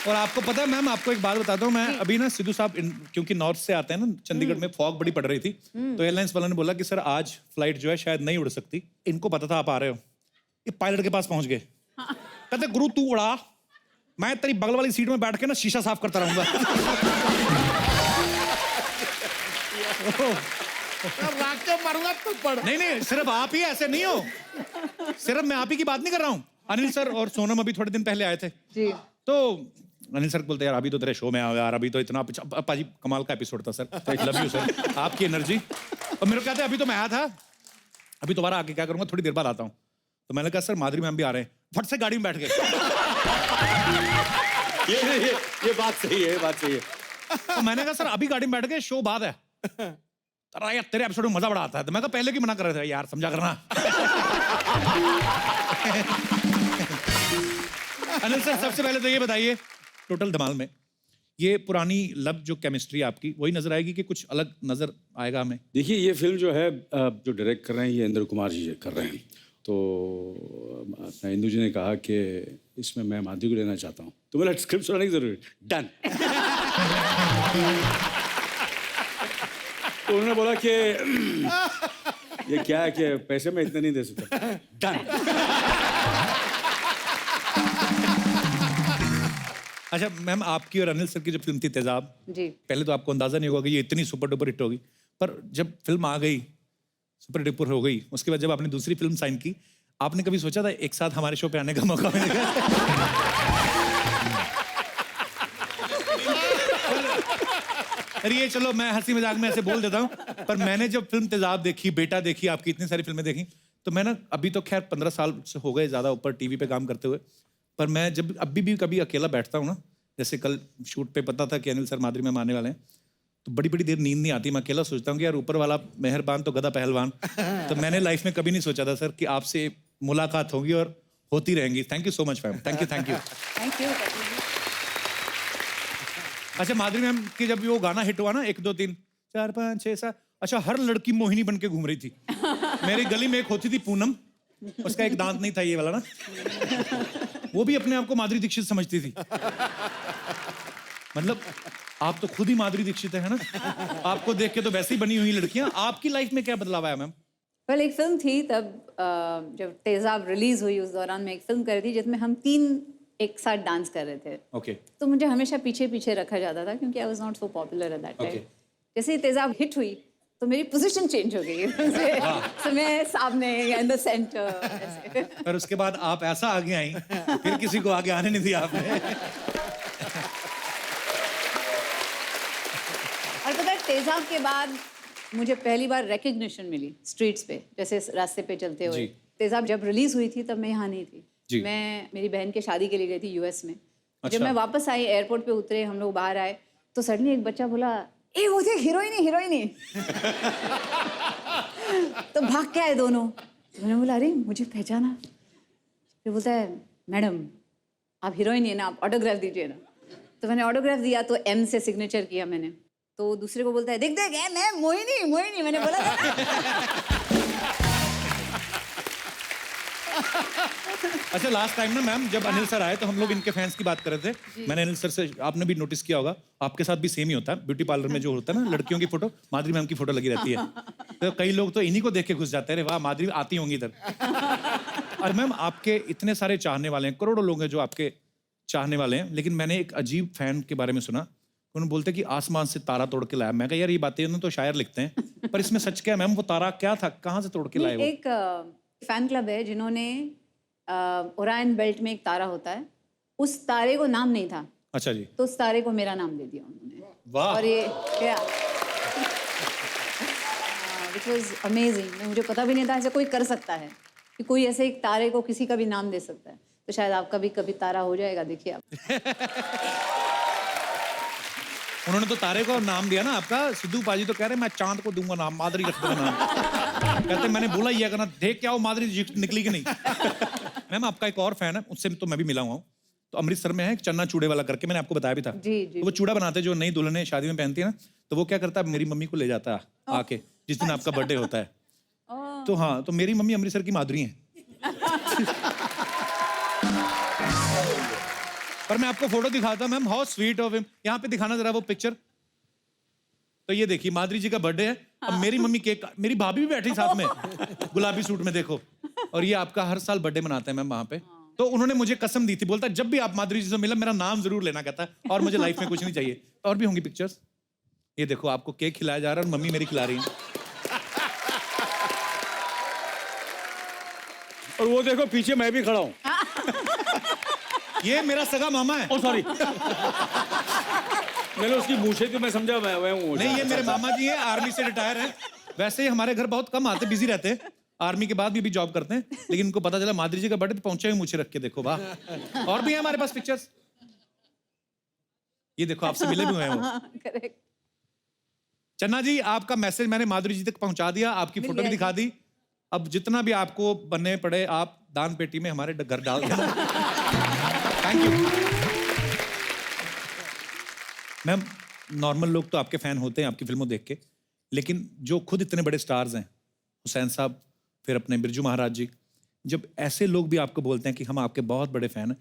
और आपको पता है मैम, आपको एक बात बताता हूँ मैं, अभी ना सिद्धू साहब क्योंकि नॉर्थ से आते हैं ना, चंडीगढ़ में फॉग बड़ी पड़ रही थी, तो एयरलाइंस वालों ने बोला कि सर आज फ्लाइट जो है शायद नहीं उड़ सकती। इनको पता था आप आ रहे हो, ये पायलट के पास पहुंच गए। कहते गुरु तू उड़ा, मैं तेरी बगल वाली सीट में बैठ के ना शीशा साफ करता रहूंगा। राख के मारूंगा थप्पड़। नहीं नहीं, सिर्फ आप ही ऐसे नहीं हो, सिर्फ मैं आप ही की बात नहीं कर रहा हूँ। अनिल सर और सोनम अभी थोड़े दिन पहले आए थे जी। तो अनिल सर बोलते यार अभी तो तेरे शो में आ यार, अभी तो इतना पाजी कमाल का एपिसोड था सर, लव यू सर, आपकी एनर्जी। और मेरे को कहते अभी तो मैं आया था, अभी दोबारा आके क्या करूंगा, थोड़ी देर बाद आता हूँ। तो मैंने कहा सर माधुरी मैम भी आ रहे हैं, फट से गाड़ी में बैठ गए। ये बात सही है, ये बात सही है। तो मैंने कहा सर अभी गाड़ी में बैठ गए, शो बाद है। अरे यार तेरे एपिसोड में मजा बड़ा आता है। तो मैं कहा पहले की मना कर रहे थे यार, समझा करना। अनिल सर सबसे पहले तो ये बताइए, टोटल धमाल में ये पुरानी लव जो केमिस्ट्री आपकी वही नजर आएगी कि कुछ अलग नजर आएगा हमें? देखिए ये फिल्म जो है जो डायरेक्ट कर रहे हैं ये इंद्र कुमार जी कर रहे हैं। तो अपना इंदु जी ने कहा कि इसमें मैं माधुरी को लेना चाहता हूँ, तो बोला स्क्रिप्ट सुनाने की जरूरत, डन। तो उन्होंने बोला कि ये क्या है कि पैसे मैं इतने नहीं दे सकता, डन। अच्छा मैम, आपकी और अनिल सर की जो फिल्म थी तेजाब जी, पहले तो आपको अंदाजा नहीं होगा कि ये इतनी सुपर डुपर हिट होगी, पर जब फिल्म आ गई सुपर डुपर हो गई, उसके बाद जब आपने दूसरी फिल्म साइन की, आपने कभी सोचा था एक साथ हमारे शो पे आने का मौका मिलेगा? अरे ये चलो मैं हंसी मजाक में ऐसे बोल देता हूँ, पर मैंने जब फिल्म तेजाब देखी, बेटा देखी, आपकी इतनी सारी फिल्में देखी, तो मैं ना अभी तो खैर 15 साल से हो गए ज़्यादा ऊपर टीवी पे काम करते हुए, पर मैं जब अभी भी कभी अकेला बैठता हूँ ना, जैसे कल शूट पे पता था कि अनिल सर माधुरी मैम आने वाले हैं, तो बड़ी बड़ी देर नींद नहीं आती, मैं अकेला सोचता हूँ कि यार ऊपर वाला मेहरबान तो गधा पहलवान। तो मैंने लाइफ में कभी नहीं सोचा था सर कि आपसे मुलाकात होगी और होती रहेंगी। Thank you so much ma'am, thank you thank you. Thank you. अच्छा माधुरी मैम की जब वो गाना हिट हुआ ना 1 2 3 4 5 6 7, अच्छा हर लड़की मोहिनी बन के घूम रही थी। मेरी गली में एक होती थी पूनम, उसका एक दांत नहीं था ये वाला ना, वो भी अपने आप को माधुरी दीक्षित समझती थी। मतलब आप तो खुद ही माधुरी दीक्षित है ना, आपको देख के तो वैसे ही बनी हुई लड़कियां। आपकी लाइफ में क्या बदलाव आया मैम? वेल एक फिल्म थी तब, जब तेजाब रिलीज हुई उस दौरान मैं एक फिल्म कर रही थी जिसमें हम 3 एक साथ डांस कर रहे थे। ओके। तो मुझे हमेशा पीछे पीछे रखा जाता था क्योंकि I was not so popular at that time. जैसे ही तेजाब हिट हुई तो मेरी पोजीशन चेंज हो गई। so मैं सामने इन द सेंटर। पर उसके बाद आप ऐसा आगे आई, फिर किसी को आगे आने नहीं दिया आपने। और पता है तेजाब के बाद मुझे पहली बार रिकग्निशन मिली स्ट्रीट्स पे, जैसे रास्ते पे चलते हुए। तेजाब जब रिलीज हुई थी तब मैं यहाँ नहीं थी, मैं मेरी बहन के शादी के लिए गई थी यूएस में। अच्छा। जब मैं वापस आई, एयरपोर्ट पे उतरे, हम लोग बाहर आए, तो सडनली एक बच्चा बोला ए वो थे हीरोइन। तो भाग के आए दोनों। तो मैंने बोला अरे मुझे पहचाना। फिर बोलता है मैडम आप हीरोइन है ना, आप ऑटोग्राफ दीजिए ना। तो मैंने ऑटोग्राफ दिया, तो एम से सिग्नेचर किया मैंने। तो दूसरे को बोलता है देख मैं मोहिनी, मैंने बोला था ना। अच्छा लास्ट टाइम ना मैम जब अनिल सर आए तो हम लोग इनके फैंस की बात कर रहे थे। मैंने अनिल सर से, आपने भी नोटिस किया होगा, आपके साथ भी सेम ही होता है, ब्यूटी पार्लर में जो होता है ना लड़कियों की फोटो, माधुरी मैम की फोटो लगी रहती है। तो कई लोग तो इन्हीं को देख के घुस जाते हैं, वाह माधुरी आती होंगी इधर। और मैम आपके इतने सारे चाहने वाले हैं, करोड़ों लोग हैं जो आपके चाहने वाले हैं, लेकिन मैंने एक अजीब फैन के बारे में सुना, उन्होंने बोलते कि आसमान से तारा तोड़ के लाया। मैं कहा यार ये बातें ना तो शायर लिखते हैं, पर इसमें सच क्या है मैम? वो तारा क्या था, कहाँ से तोड़ के लाए? एक फैन क्लब है जिन्होंने ओरायन बेल्ट में एक तारा होता है, उस तारे को नाम नहीं था। अच्छा जी। तो उस तारे को मेरा नाम दे दिया उन्होंने। वाह। और ये क्या which was amazing। मुझे पता भी नहीं था ऐसा कोई कर सकता है कि कोई ऐसे एक तारे को किसी का भी नाम दे सकता है। तो शायद आपका भी कभी तारा हो जाएगा, देखिए आप। उन्होंने तो तारे को नाम दिया ना आपका। सिद्धू पाजी तो कह रहे मैं चांद को दूंगा नाम, माधुरी रख देना नाम। कहते मैंने बोला ये करना, देख क्या वो माधुरी निकली कि नहीं। मैम आपका एक और फैन है, उससे तो मैं भी मिला हुआ हूँ, तो अमृतसर में है एक चन्ना चूड़े वाला करके, मैंने आपको बताया भी था। जी जी। तो वो चूड़ा बनाते जो नई दुल्हने शादी में पहनती है ना, तो वो क्या करता है मेरी मम्मी को ले जाता है आके जिस दिन आपका बर्थडे होता है। तो हाँ, तो मेरी मम्मी अमृतसर की माधुरी है। पर मैं आपको फोटो दिखाता ma'am, how sweet of him. यहाँ पे दिखाना जरा वो पिक्चर। तो ये देखिए माधुरी जी का बर्थडे है, अब मेरी मम्मी केक, मेरी भाभी भी बैठी साथ में गुलाबी सूट में, देखो। और ये आपका हर साल बर्थडे मनाते हैं मैम वहाँ पे। तो उन्होंने मुझे कसम दी थी, बोलता जब भी आप माधुरी जी से मिला मेरा नाम जरूर लेना, कहता है और मुझे लाइफ में कुछ नहीं चाहिए। और भी होंगी पिक्चर्स, ये देखो आपको केक खिलाया जा रहा है और मम्मी मेरी खिला रही है। और वो देखो पीछे मैं भी खड़ा हूँ। ये मेरा सगा मामा है। ओ सॉरी। मैंने उसकी मूछे तो मैं समझा मैं हूँ। नहीं, ये मेरे मामा जी हैं, आर्मी से रिटायर हैं। वैसे ही हमारे घर बहुत कम आते, बिजी रहते हैं, आर्मी के बाद भी जॉब करते हैं, लेकिन उनको पता चला माधुरी जी का बर्थडे, पहुंचे हुए मूछे रख के, देखो वाह। और भी है हमारे पास पिक्चर्स, ये देखो आपसे मिले भी हुए हैं वो। करेक्ट। चन्ना जी, आपका मैसेज मैंने माधुरी जी तक पहुंचा दिया, आपकी फोटो भी दिखा दी। अब जितना भी आपको बनने पड़े आप दान पेटी में हमारे घर डाल देना। Thank you ma'am. नॉर्मल लोग तो आपके फैन होते हैं आपकी फिल्मों देख के, लेकिन जो खुद इतने बड़े स्टार्स हैं, हुसैन साहब, फिर अपने बिरजू महाराज जी, जब ऐसे लोग भी आपको बोलते हैं कि हम आपके बहुत बड़े फैन हैं,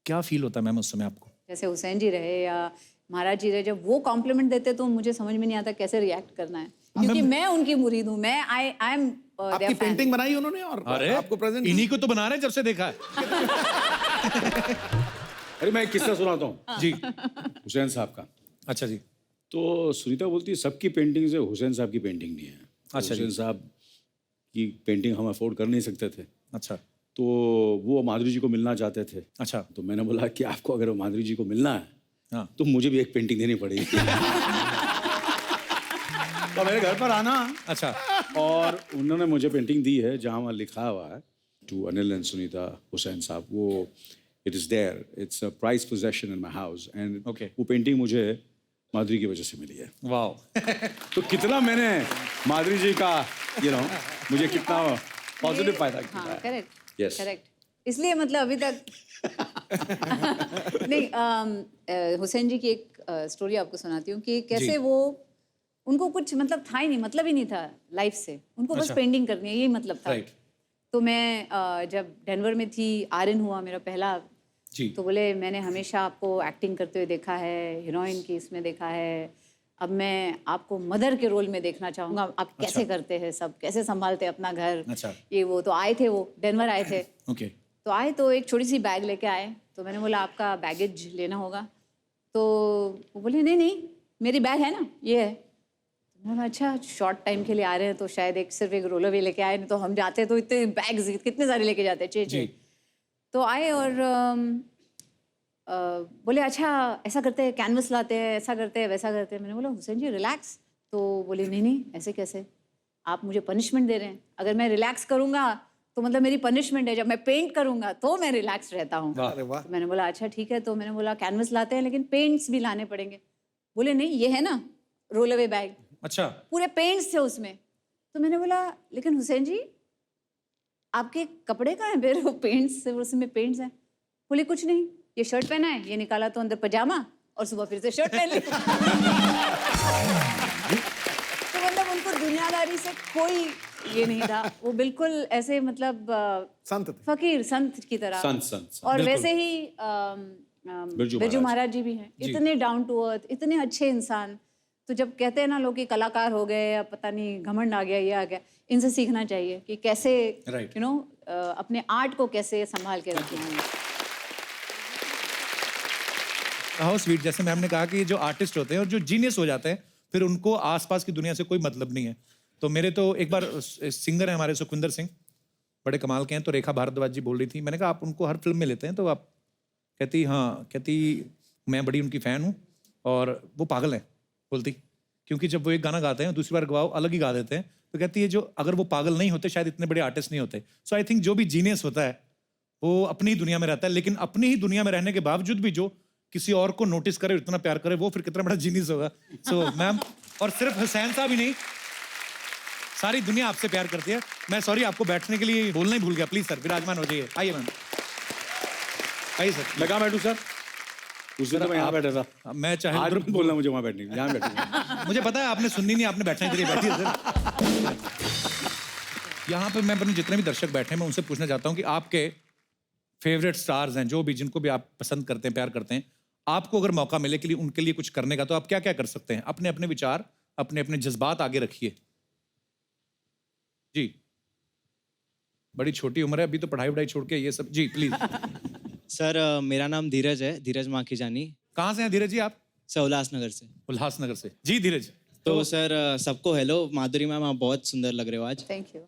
क्या फील होता है मैम उस समय आपको? जैसे हुसैन जी रहे या महाराज जी रहे, जब वो कॉम्प्लीमेंट देते तो मुझे समझ में नहीं आता कैसे रिएक्ट करना है, क्योंकि मैं उनकी मुरीद हूँ, मैं आई एम आपकी पेंटिंग बनाई उन्होंने और अरे आपको प्रेजेंट इन्हीं को तो बना रहे हैं जब से देखा है। अरे मैं एक किस्सा सुनाता हूँ जी। हुसैन साहब का। अच्छा जी। तो सुनीता बोलती है सबकी पेंटिंग से हुसैन साहब की पेंटिंग नहीं है। अच्छा हुसैन साहब की पेंटिंग हम अफोर्ड कर नहीं सकते थे। अच्छा। तो वो माधुरी जी को मिलना चाहते थे। अच्छा। तो मैंने बोला कि आपको अगर माधुरी जी को मिलना है हाँ। तो मुझे भी एक पेंटिंग देनी पड़ेगी। तो मेरे घर पर आना। अच्छा। और उन्होंने मुझे पेंटिंग दी है जहाँ वहाँ लिखा हुआ है टू अनिल एंड सुनीता हुसैन साहब। वो it is there, it's a prize possession in my house and वो पेंटिंग मुझे माधुरी की वजह से मिली है। वाओ। तो कितना मैंने माधुरी जी का मुझे कितना पॉजिटिव फायदा किया है। करेक्ट। Yes correct. इसलिए मतलब अभी तक नहीं, हुसैन जी की एक स्टोरी आपको सुनाती हूँ कि कैसे वो, उनको कुछ मतलब था ही नहीं, मतलब ही नहीं था लाइफ से, उनको बस पेंटिंग करनी है, यही मतलब था। तो मैं जब डेनवर में थी, आर्यन हुआ मेरा पहला, तो बोले मैंने हमेशा आपको एक्टिंग करते हुए देखा है, हीरोइन की इसमें देखा है, अब मैं आपको मदर के रोल में देखना चाहूँगा, आप कैसे करते हैं सब, कैसे संभालते हैं अपना घर। ये वो तो आए थे, वो डेनवर आए थे। तो आए तो एक छोटी सी बैग लेके आए, तो मैंने बोला आपका बैगेज लेना होगा। तो वो बोले नहीं नहीं मेरी बैग है ना, ये है। तो मैंने अच्छा शॉर्ट टाइम के लिए आ रहे हैं तो शायद सिर्फ एक रोलर वे लेके आए, नहीं तो हम जाते तो इतने बैग्स कितने सारे लेके जाते हैं, चे। तो आए और बोले अच्छा ऐसा करते हैं, कैनवस लाते हैं, ऐसा करते हैं, वैसा करते हैं। मैंने बोला हुसैन जी रिलैक्स। तो बोले नहीं नहीं ऐसे कैसे, आप मुझे पनिशमेंट दे रहे हैं, अगर मैं रिलैक्स करूँगा तो मतलब मेरी पनिशमेंट है, जब मैं पेंट करूँगा तो मैं रिलैक्स रहता हूँ। तो मैंने बोला अच्छा ठीक है। तो मैंने बोला कैनवस लाते हैं लेकिन पेंट्स भी लाने पड़ेंगे। बोले नहीं ये है ना रोल अवे बैग, अच्छा पूरे पेंट्स थे उसमें। तो मैंने बोला लेकिन हुसैन जी आपके कपड़े कहाँ हैं, फिर वो पेंट्स उसमें पेंट्स हैं। बोले कुछ नहीं, ये शर्ट पहना है, ये निकाला तो अंदर पजामा और सुबह फिर से शर्ट पहन ली। तो मतलब उनको दुनियादारी से कोई ये नहीं था, वो बिल्कुल ऐसे मतलब संत फकीर संत की तरह। संत और वैसे ही बिरजू महाराज जी भी हैं, इतने डाउन टू अर्थ, इतने अच्छे इंसान। तो जब कहते हैं ना लोग कि कलाकार हो गए या पता नहीं घमंड आ गया, ये आ गया, इनसे सीखना चाहिए कि कैसे यू नो अपने आर्ट को कैसे संभाल के रखना है। How sweet. जैसे मैम ने कहा कि जो आर्टिस्ट होते हैं और जो जीनियस हो जाते हैं फिर उनको आसपास की दुनिया से कोई मतलब नहीं है। तो मेरे तो एक बार सिंगर है हमारे सुखविंदर सिंह, बड़े कमाल के हैं, तो रेखा भारद्वाज जी बोल रही थी, मैंने कहा आप उनको हर फिल्म में लेते हैं तो आप, कहती हाँ, कहती मैं बड़ी उनकी फ़ैन हूँ और वो पागल हैं, बोलती क्योंकि जब वो एक गाना गाते हैं दूसरी बार गवाओ अलग ही गा देते हैं। तो कहती है जो अगर वो पागल नहीं होते शायद इतने बड़े आर्टिस्ट नहीं होते। सो आई थिंक जो भी जीनियस होता है वो अपनी ही दुनिया में रहता है, लेकिन अपनी ही दुनिया में रहने के बावजूद भी जो किसी और को नोटिस करे, इतना प्यार करे, वो फिर कितना बड़ा जीनियस होगा। सो मैम, और सिर्फ हुसैन साहब ही नहीं, सारी दुनिया आपसे प्यार करती है। मैं सॉरी आपको बैठने के लिए बोलना ही भूल गया, प्लीज सर विराजमान हो जाइए। आइए मैम, आइए सर। मैं कहाँ बैठूँ सर? उस दिन तो मैं यहाँ बैठा था। मैं चाहे आज मत बोलना मुझे वहाँ बैठने के लिए, यहाँ बैठूंगा। मुझे पता है आपने सुननी नहीं, आपने बैठने के लिए बैठी है सर। यहाँ पे मैं अपने जितने भी दर्शक बैठे हैं मैं उनसे पूछना चाहता हूँ कि आपके फेवरेट स्टार्स हैं, जो भी जिनको भी आप पसंद करते हैं, प्यार करते हैं, आपको अगर मौका मिले कि उनके लिए कुछ करने का तो आप क्या क्या कर सकते हैं? अपने अपने विचार, अपने अपने जज्बात आगे रखिए जी। बड़ी छोटी उम्र है अभी, तो पढ़ाई वढ़ाई छोड़ के ये सब। जी प्लीज। सर मेरा नाम धीरज है, धीरज माखीजानी। कहाँ से हैं धीरज जी आप? सर उल्लासनगर से। उल्लासनगर से। जी धीरज। तो सर सबको हेलो। माधुरी मैम आप बहुत सुंदर लग रहे हो आज। Thank you.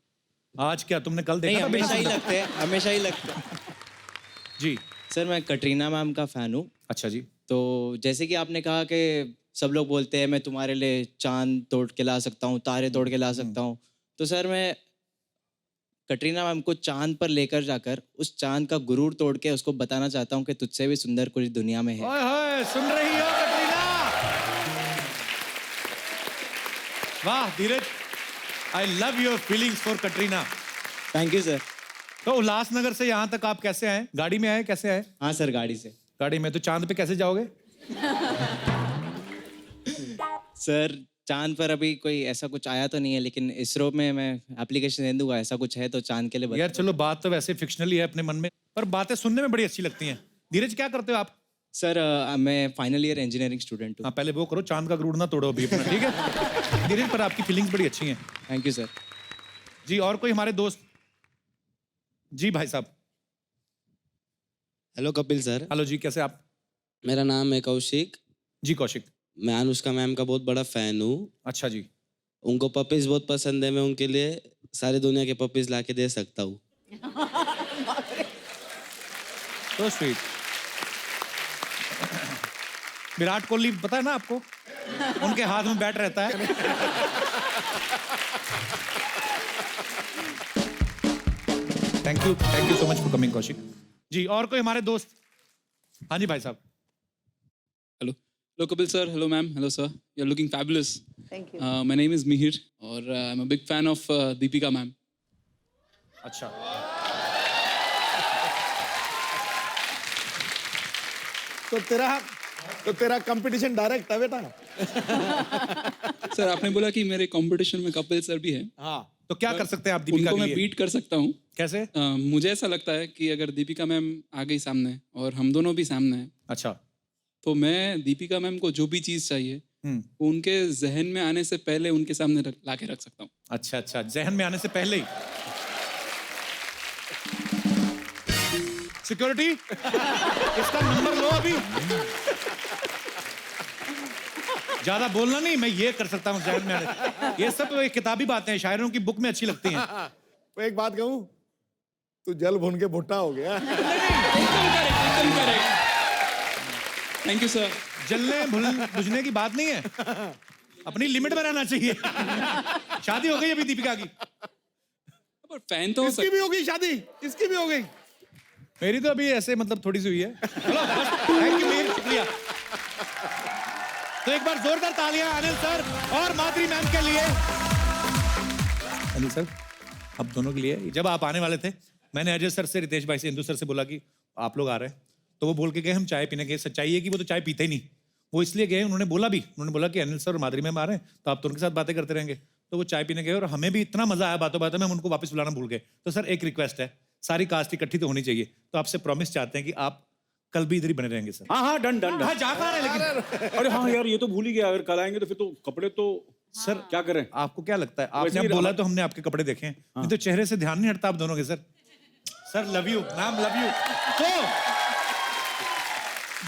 आज क्या तुमने कल नहीं देखा था? बिना हमेशा ही सुंदर? लगते हैं, हमेशा ही लगते हैं। जी सर मैं कटरीना मैम का फ़ैन हूँ। अच्छा जी। तो जैसे कि आपने कहा कि सब लोग बोलते हैं मैं तुम्हारे लिए चांद तोड़ के ला सकता हूँ, तारे तोड़ के ला सकता हूँ, तो सर मैं कटरीना मैम को चांद पर लेकर जाकर उस चांद का गुरूर तोड़ के उसको बताना चाहता हूँ कि तुझसे भी सुंदर कुछ दुनिया में है। ओए होए, सुन रही हो कटरीना? वाह Dheeraj, I love your feelings for Katrina. Thank you sir. तो उल्लासनगर से यहाँ तक आप कैसे आए? गाड़ी में आए? कैसे आए? हाँ सर गाड़ी से। गाड़ी में। तो चांद पे कैसे जाओगे? सर चांद पर अभी कोई ऐसा कुछ आया तो नहीं है, लेकिन इसरो में मैं एप्लीकेशन दे दूंगा, ऐसा कुछ है तो चांद के लिए यार चलो बात तो वैसे फिक्शनल ही है अपने मन में, पर बातें सुनने में बड़ी अच्छी लगती हैं। धीरज क्या करते हो आप? सर मैं फाइनल ईयर इंजीनियरिंग स्टूडेंट हूँ। हाँ पहले वो करो, चांद का गुरूर ना तोड़ो अभी अपना, ठीक है? धीरज पर आपकी फीलिंग्स बड़ी अच्छी हैं। Thank you sir. जी और कोई हमारे दोस्त? जी भाई साहब। Hello Kapil sir. हेलो जी, कैसे आप? मेरा नाम है कौशिक। जी कौशिक। मैं अनुष्का मैम का बहुत बड़ा फैन हूँ। अच्छा जी। उनको पपीज बहुत पसंद है, मैं उनके लिए सारी दुनिया के पपीज ला के दे सकता हूँ। तो स्वीट। विराट कोहली पता है ना आपको? उनके हाथ में बैट रहता है। Thank you so much for coming Kaushik ji. और कोई हमारे दोस्त? हाँ जी भाई साहब। Hello hello Kapil sir, hello ma'am, hello sir, you are looking fabulous. Thank you. My name is Mihir और I am a big fan of Deepika ma'am. अच्छा। तो तेरा कंपटीशन डायरेक्ट है बेटा। सर आपने बोला कि मेरे कंपटीशन में कपिल सर भी है। हाँ तो क्या कर सकते हैं आप दीपिका उनको के मैं लिए? बीट कर सकता हूँ। कैसे? मुझे ऐसा लगता है कि अगर दीपिका मैम आ गई सामने और हम दोनों भी सामने हैं, अच्छा, तो मैं दीपिका मैम को जो भी चीज चाहिए वो उनके जहन में आने से पहले उनके सामने ला के रख सकता हूँ। अच्छा अच्छा, जहन में आने से पहले ही। सिक्योरिटी इसका नंबर लो अभी। ज्यादा बोलना नहीं, मैं ये कर सकता हूँ जहन में आने। ये सब तो एक किताबी बातें हैं, शायरों की बुक में अच्छी लगती हैं। तो एक बात कहूँ, तू जल भुन के भुट्टा हो गया। एकदम करेक्ट। Thank you sir. जलने बुझने की बात नहीं है, अपनी लिमिट में रहना चाहिए। शादी हो गई अभी दीपिका की? पर फैन तो इसकी भी हो गई शादी, इसकी भी हो गई। मेरी तो अभी ऐसे मतलब थोड़ी सी हुई है। चलो थैंक यू मीर, शुक्रिया। तो एक बार जोरदार तालियां अनिल सर और माधुरी मैम के लिए। अनिल सर अब दोनों के लिए, जब आप आने वाले थे मैंने अजय सर से, रितेश भाई से, इंदु सर से बोला कि आप लोग आ रहे हैं, तो वो बोल के गए हम चाय पीने गए। सच्चाई है कि वो तो चाय पीते ही नहीं, वो इसलिए गए, उन्होंने बोला भी, उन्होंने बोला कि अनिल सर और माधुरी मैम आ रहे हैं तो आप तो उनके साथ बातें करते रहेंगे। तो वो चाय पीने गए और हमें भी इतना मजा आया बातों बातों में, हम उनको वापस बुलाना भूल गए। तो सर एक रिक्वेस्ट है, सारी कास्ट इकट्ठी तो होनी चाहिए, तो आपसे प्रॉमिस चाहते हैं कि आप कल भी इधर ही बने रहेंगे सर। हाँ हाँ डन डन हाँ जा पा रहे हैं लेकिन। अरे हाँ यार ये तो भूल ही गया, अगर कल आएंगे तो फिर तो कपड़े तो सर क्या करें? आपको क्या लगता है? वैसे आपने ही अब बोला तो हमने आपके कपड़े देखे हैं, हाँ। नहीं तो चेहरे से ध्यान नहीं हटता आप दोनों के। Sir sir love you ma'am, love you. तो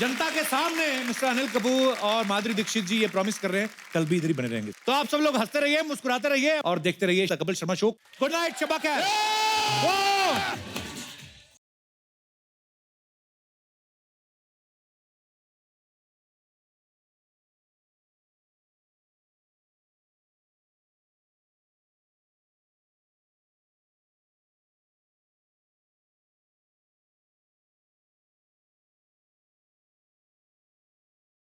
जनता के सामने मिस्टर अनिल कपूर और माधुरी दीक्षित जी ये प्रॉमिस कर रहे हैं कल भी इधर ही बने रहेंगे। तो आप सब लोग हंसते रहिए, मुस्कुराते रहिए और देखते रहिए Kapil Sharma show. Good night, शबा खैर।